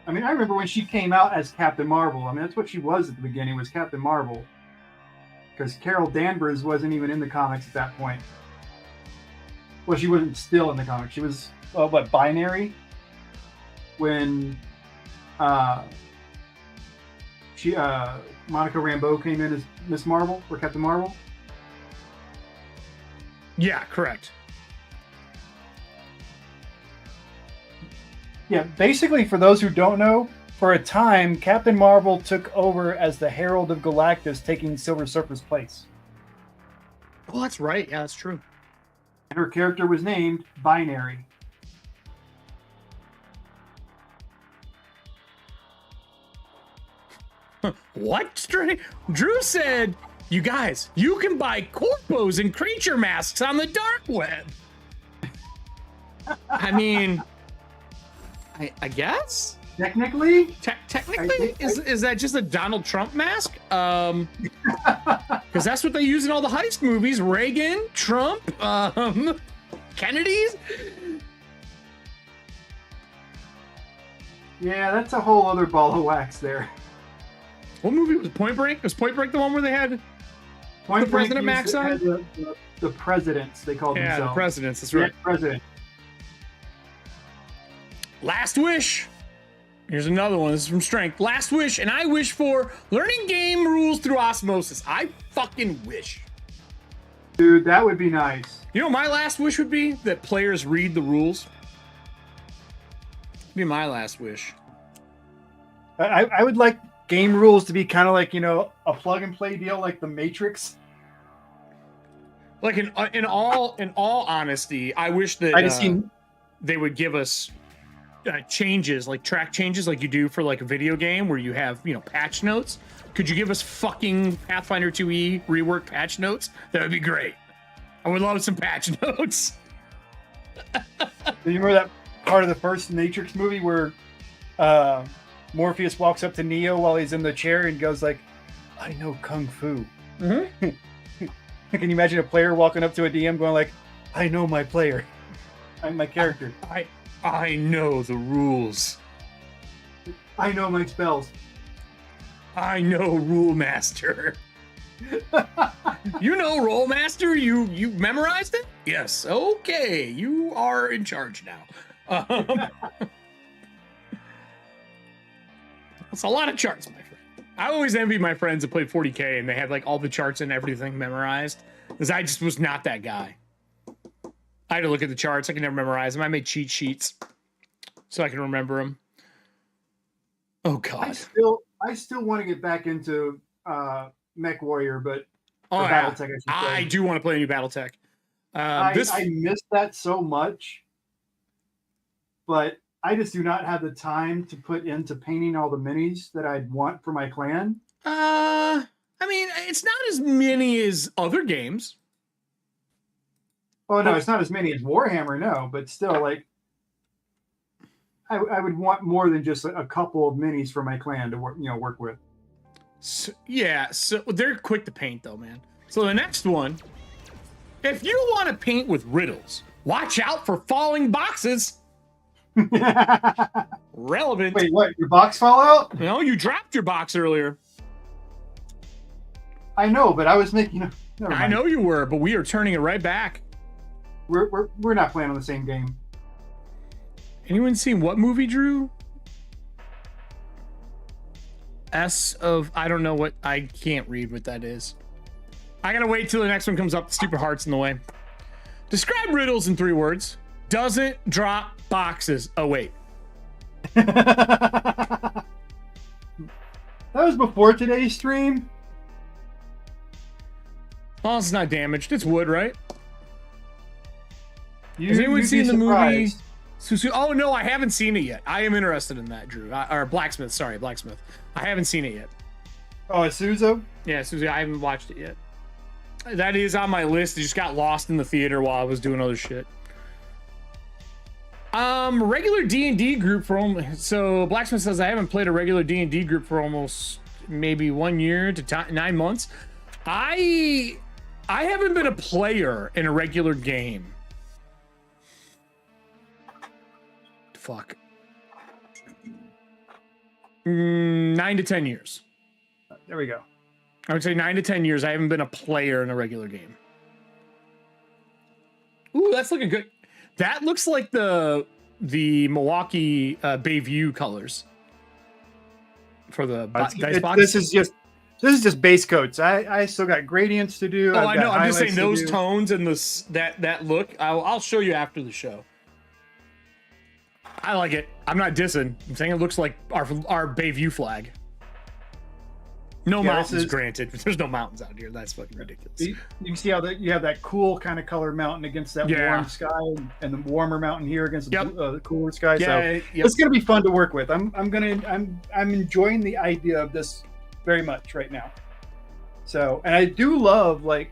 I mean, I remember when she came out as Captain Marvel. I mean, that's what she was at the beginning, was Captain Marvel. Because Carol Danvers wasn't even in the comics at that point. Well, she wasn't still in the comics. She was, what, Binary? When Monica Rambeau came in as Miss Marvel, or Captain Marvel? Yeah, correct. Yeah, basically, for those who don't know, for a time, Captain Marvel took over as the Herald of Galactus, taking Silver Surfer's place. Oh, that's right. Yeah, that's true. And her character was named Binary. What? Drew said, you guys, you can buy corpos and creature masks on the dark web. I mean, I guess? Technically? Technically? Is that just a Donald Trump mask? Because that's what they use in all the heist movies. Reagan, Trump, Kennedy's. Yeah, that's a whole other ball of wax there. What movie was Point Break? Was Point Break the one where they had Point the president max on? The presidents, they called themselves. Yeah, the presidents, that's right. Yeah, president. Last wish. Here's another one. This is from Strength. Last wish, and I wish for learning game rules through osmosis. I fucking wish. Dude, that would be nice. You know what my last wish would be? That players read the rules. Be my last wish. I would like game rules to be kind of like, you know, a plug and play deal like the Matrix. Like in all honesty, I wish that they would give us changes, like track changes, like you do for like a video game where you have, you know, patch notes. Could you give us fucking Pathfinder 2E rework patch notes? That would be great. I would love some patch notes. Do you remember that part of the first Matrix movie where Morpheus walks up to Neo while he's in the chair and goes like, I know Kung Fu. Mm-hmm. Can you imagine a player walking up to a DM going like, I know my player. I'm my character. I know the rules. I know my spells. I know Rule Master. You know Roll Master? You memorized it? Yes. Okay. You are in charge now. It's a lot of charts, my friend. I always envy my friends that played 40K and they had like all the charts and everything memorized, because I just was not that guy. I had to look at the charts. I could never memorize them. I made cheat sheets so I can remember them. Oh God. I still want to get back into Mech Warrior, but BattleTech, I should say. I do want to play a new BattleTech. I missed that so much, but I just do not have the time to put into painting all the minis that I'd want for my clan. I mean, it's not as many as other games. Oh no, it's not as many as Warhammer, no, but still, like, I would want more than just a couple of minis for my clan to work with. So, yeah, so they're quick to paint though, man. So the next one, if you want to paint with riddles, watch out for falling boxes. Relevant. Wait, what? Your box fell out? No, you dropped your box earlier. I know, but I was making Never I mind. know you were, but we are turning it right back. We're not playing on the same game. Anyone seen what movie, Drew? I don't know what, I can't read what that is. I gotta wait till the next one comes up. Stupid heart's in the way. Describe riddles in 3 words. Doesn't drop boxes. Oh, wait. That was before today's stream. Oh, it's not damaged. It's wood, right? Has anyone seen the movie? Oh, no, I haven't seen it yet. I am interested in that, Drew. Or Blacksmith. Sorry, Blacksmith. I haven't seen it yet. Oh, it's Suzo? Yeah, Susie, I haven't watched it yet. That is on my list. It just got lost in the theater while I was doing other shit. Regular D&D group for so Blacksmith says I haven't played a regular D&D group for almost maybe 1 year to 9 months. I haven't been a player in a regular game. Fuck. 9 to 10 years. There we go. I would say 9 to 10 years. I haven't been a player in a regular game. Ooh, that's looking good. That looks like the Milwaukee Bayview colors for the dice box. This is just base coats. I still got gradients to do. Oh, I know. I'm just saying those tones and that look. I'll show you after the show. I like it. I'm not dissing. I'm saying it looks like our Bayview flag. No mountains, granted. There's no mountains out here. That's fucking ridiculous. You can see how you have that cool kind of color mountain against that warm sky, and the warmer mountain here against the cooler sky. Yeah, so it's gonna be fun to work with. I'm enjoying the idea of this very much right now. So, and I do love like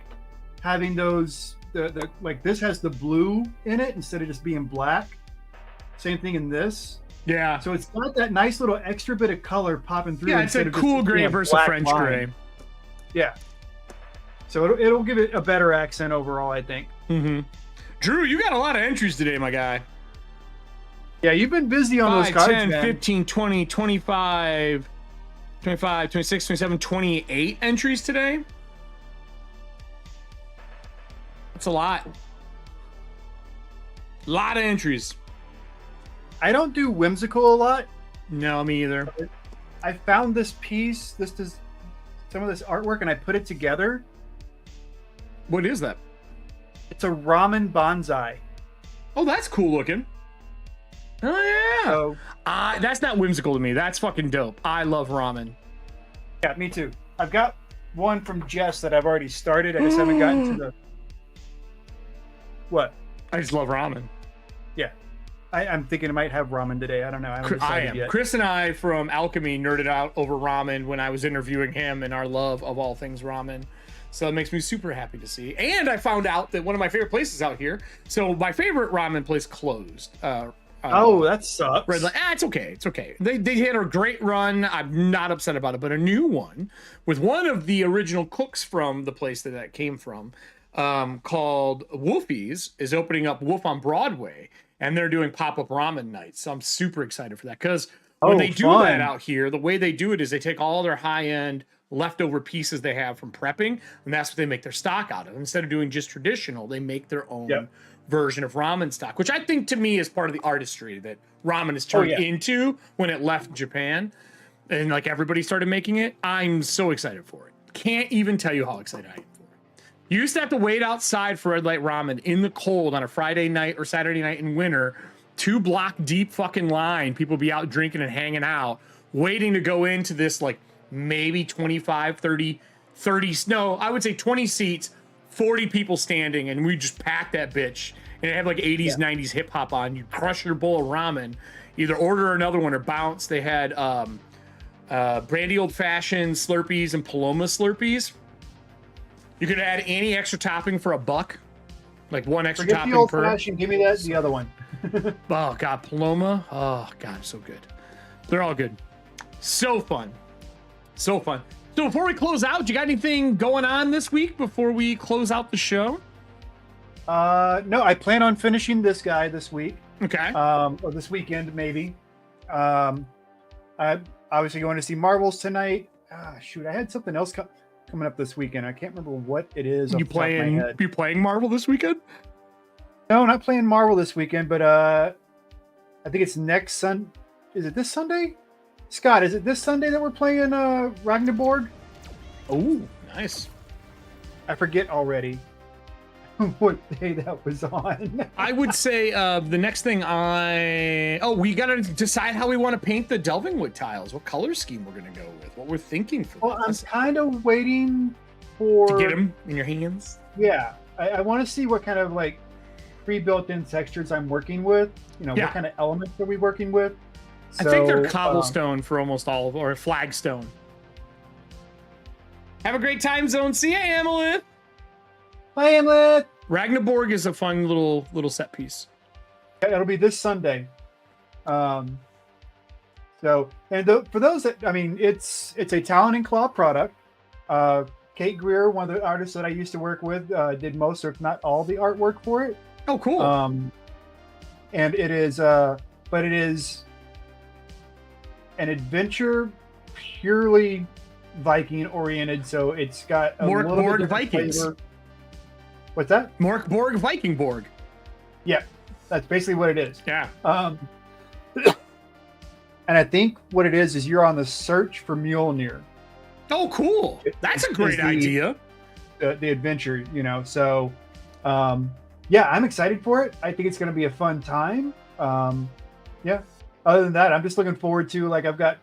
having those the like this has the blue in it instead of just being black. Same thing in this. Yeah. So it's got that nice little extra bit of color popping through. Yeah, it's a cool gray versus a French gray. Yeah. So it'll give it a better accent overall, I think. Mm-hmm. Drew, you got a lot of entries today, my guy. Yeah, you've been busy on those cards, 10, man. 15, 20, 25, 26, 27, 28 entries today. That's a lot. A lot of entries. I don't do whimsical a lot. No, me either. I found this piece. This is some of this artwork, and I put it together. What is that? It's a ramen bonsai. Oh, that's cool looking. Oh, yeah. So, that's not whimsical to me. That's fucking dope. I love ramen. Yeah, me too. I've got one from Jess that I've already started. I just haven't gotten to the... What? I just love ramen. Yeah. I'm thinking I might have ramen today. I don't know. I haven't decided yet. Chris and I from Alchemy nerded out over ramen when I was interviewing him and our love of all things ramen. So it makes me super happy to see. And I found out that one of my favorite places out here. So my favorite ramen place closed. Oh, that sucks. Red Light. It's okay. It's okay. They had a great run. I'm not upset about it, but a new one with one of the original cooks from the place that came from, called Wolfie's, is opening up Wolf on Broadway, and they're doing pop-up ramen nights. So I'm super excited for that because when they do that out here, the way they do it is they take all their high-end leftover pieces they have from prepping, and that's what they make their stock out of. Instead of doing just traditional, they make their own version of ramen stock, which I think to me is part of the artistry that ramen is turned into when it left Japan and like everybody started making it. I'm so excited for it. Can't even tell you how excited I am for it. You used to have to wait outside for Red Light Ramen in the cold on a Friday night or Saturday night in winter, 2 block deep fucking line. People be out drinking and hanging out, waiting to go into this like maybe 25, 30, no, I would say 20 seats, 40 people standing, and we just packed that bitch. And it had like 80s, 90s hip hop on. You crush your bowl of ramen, either order another one or bounce. They had brandy old fashioned Slurpees and Paloma Slurpees. You could add any extra topping for $1, like one extra topping the old per. fashioned. Give me the other one. Oh god, Paloma. Oh god, so good. They're all good. So fun. So fun. So before we close out, you got anything going on this week before we close out the show? No, I plan on finishing this guy this week. Okay. Or this weekend maybe. I'm obviously going to see Marvels tonight. Shoot, I had something else. coming up this weekend. I can't remember what it is. You playing Marvel this weekend? No, not playing Marvel this weekend, but I think it's next Sunday. Is it this Sunday? Scott, is it this Sunday that we're playing Ragnarborg? Oh, nice. I forget already what day that was on. I would say the next thing we got to decide how we want to paint the Delving Wood tiles, what color scheme we're going to go with, what we're thinking for Well, I'm kind of waiting to get them in your hands. Yeah, I want to see what kind of like pre-built-in textures I'm working with. You know, what kind of elements are we working with? So, I think they're cobblestone for almost all of, or flagstone. Have a great time, Zone. See ya, Amalith. Hi, Amalith. Ragnarborg is a fun little set piece. It'll be this Sunday. For those that, I mean, it's a Talon and Claw product. Kate Greer, one of the artists that I used to work with, did most, or if not all, the artwork for it. Oh, cool. And it is, but it is an adventure purely Viking oriented, so it's got a little bit different Vikings. Flavor. What's that? Morkborg Vikingborg. Yeah, that's basically what it is. Yeah. And I think what it is you're on the search for Mjolnir. Oh, cool. That's a great idea. The adventure, you know. So, yeah, I'm excited for it. I think it's going to be a fun time. Yeah. Other than that, I'm just looking forward to, like, I've got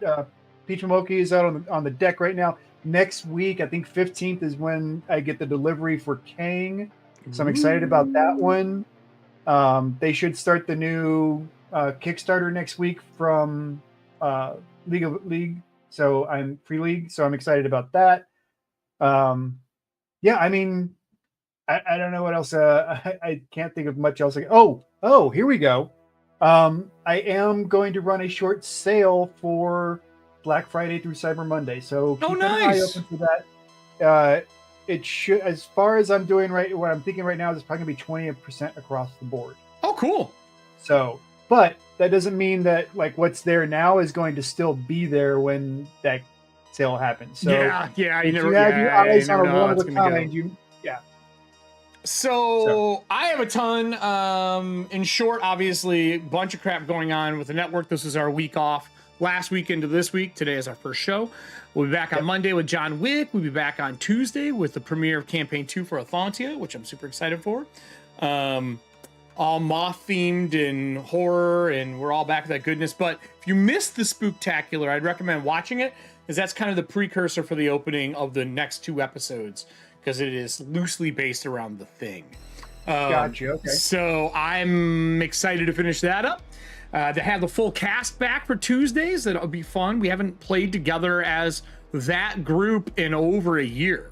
Peach Momoki is out on the deck right now. Next week, I think 15th is when I get the delivery for Kang. So I'm excited about that one. They should start the new Kickstarter next week from League. So I'm Free League. So I'm excited about that. Yeah, I mean, I don't know what else. I can't think of much else. Oh, here we go. I am going to run a short sale for Black Friday through Cyber Monday. So keep an eye open for that. It should, as far as I'm doing what I'm thinking right now is it's probably gonna be 20% across the board. Oh, cool. So, but that doesn't mean that like what's there now is going to still be there when that sale happens. So yeah, you never have your eyes on a one of a kind. So I have a ton. In short, obviously, a bunch of crap going on with the network. This is our week off. Last week into this week. Today is our first show. We'll be back on Monday with John Wick. We'll be back on Tuesday with the premiere of Campaign 2 for Athontia, which I'm super excited for. All moth-themed and horror, and we're all back to that goodness. But if you missed the Spooktacular, I'd recommend watching it, because that's kind of the precursor for the opening of the next 2 episodes, because it is loosely based around The Thing. Gotcha, okay. So I'm excited to finish that up. To have the full cast back for Tuesdays, that'll be fun. We haven't played together as that group in over a year.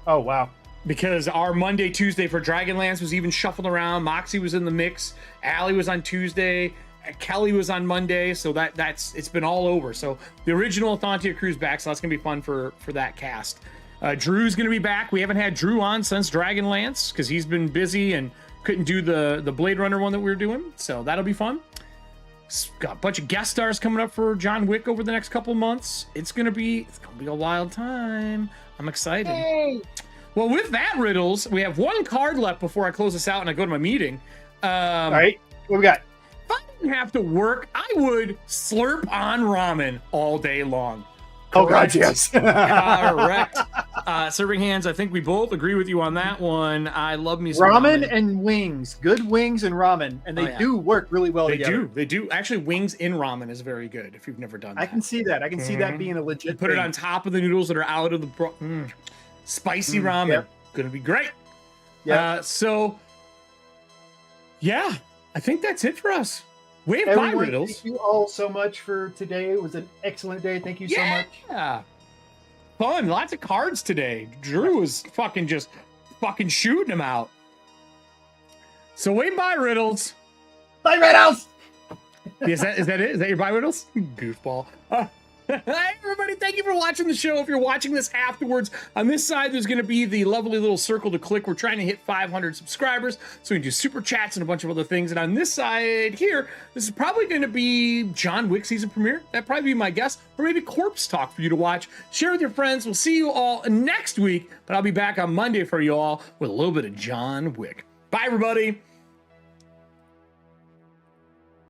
Oh, wow. Because our Monday, Tuesday for Dragonlance was even shuffled around. Moxie was in the mix. Allie was on Tuesday. Kelly was on Monday. So it's been all over. So the original Athontia crew's back. So that's going to be fun for that cast. Drew's going to be back. We haven't had Drew on since Dragonlance because he's been busy and couldn't do the Blade Runner one that we were doing. So that'll be fun. Got a bunch of guest stars coming up for John Wick over the next couple of months. It's gonna be a wild time. I'm excited. Hey. Well, with that, Riddles, we have one card left before I close this out and I go to my meeting. All right, what we got? If I didn't have to work, I would slurp on ramen all day long. Oh God, yes. Correct. Serving hands, I think we both agree with you on that one. I love me some ramen and wings. Good wings and ramen, and they do work really well together. They do. Actually, wings in ramen is very good if you've never done that. I can see that. I can see that being a legit Put it on top of the noodles that are out of the spicy ramen. Yep. Gonna be great. Yeah. So, yeah, I think that's it for us. Wave by, Riddles. Thank you all so much for today. It was an excellent day. Thank you so much. Yeah. Fun. Lots of cards today. Drew was fucking shooting them out. So wave by, Riddles. Bye, Riddles. Is that it? Is that your bye, Riddles? Goofball. Hey everybody, thank you for watching the show. If you're watching this afterwards, on this side there's going to be the lovely little circle to click. We're trying to hit 500 subscribers so we can do super chats and a bunch of other things. And on this side here, this is probably going to be John Wick season premiere. That'd probably be my guess, or maybe Corpse Talk for you to watch. Share with your friends. We'll see you all next week, but I'll be back on Monday for you all with a little bit of John Wick. Bye everybody.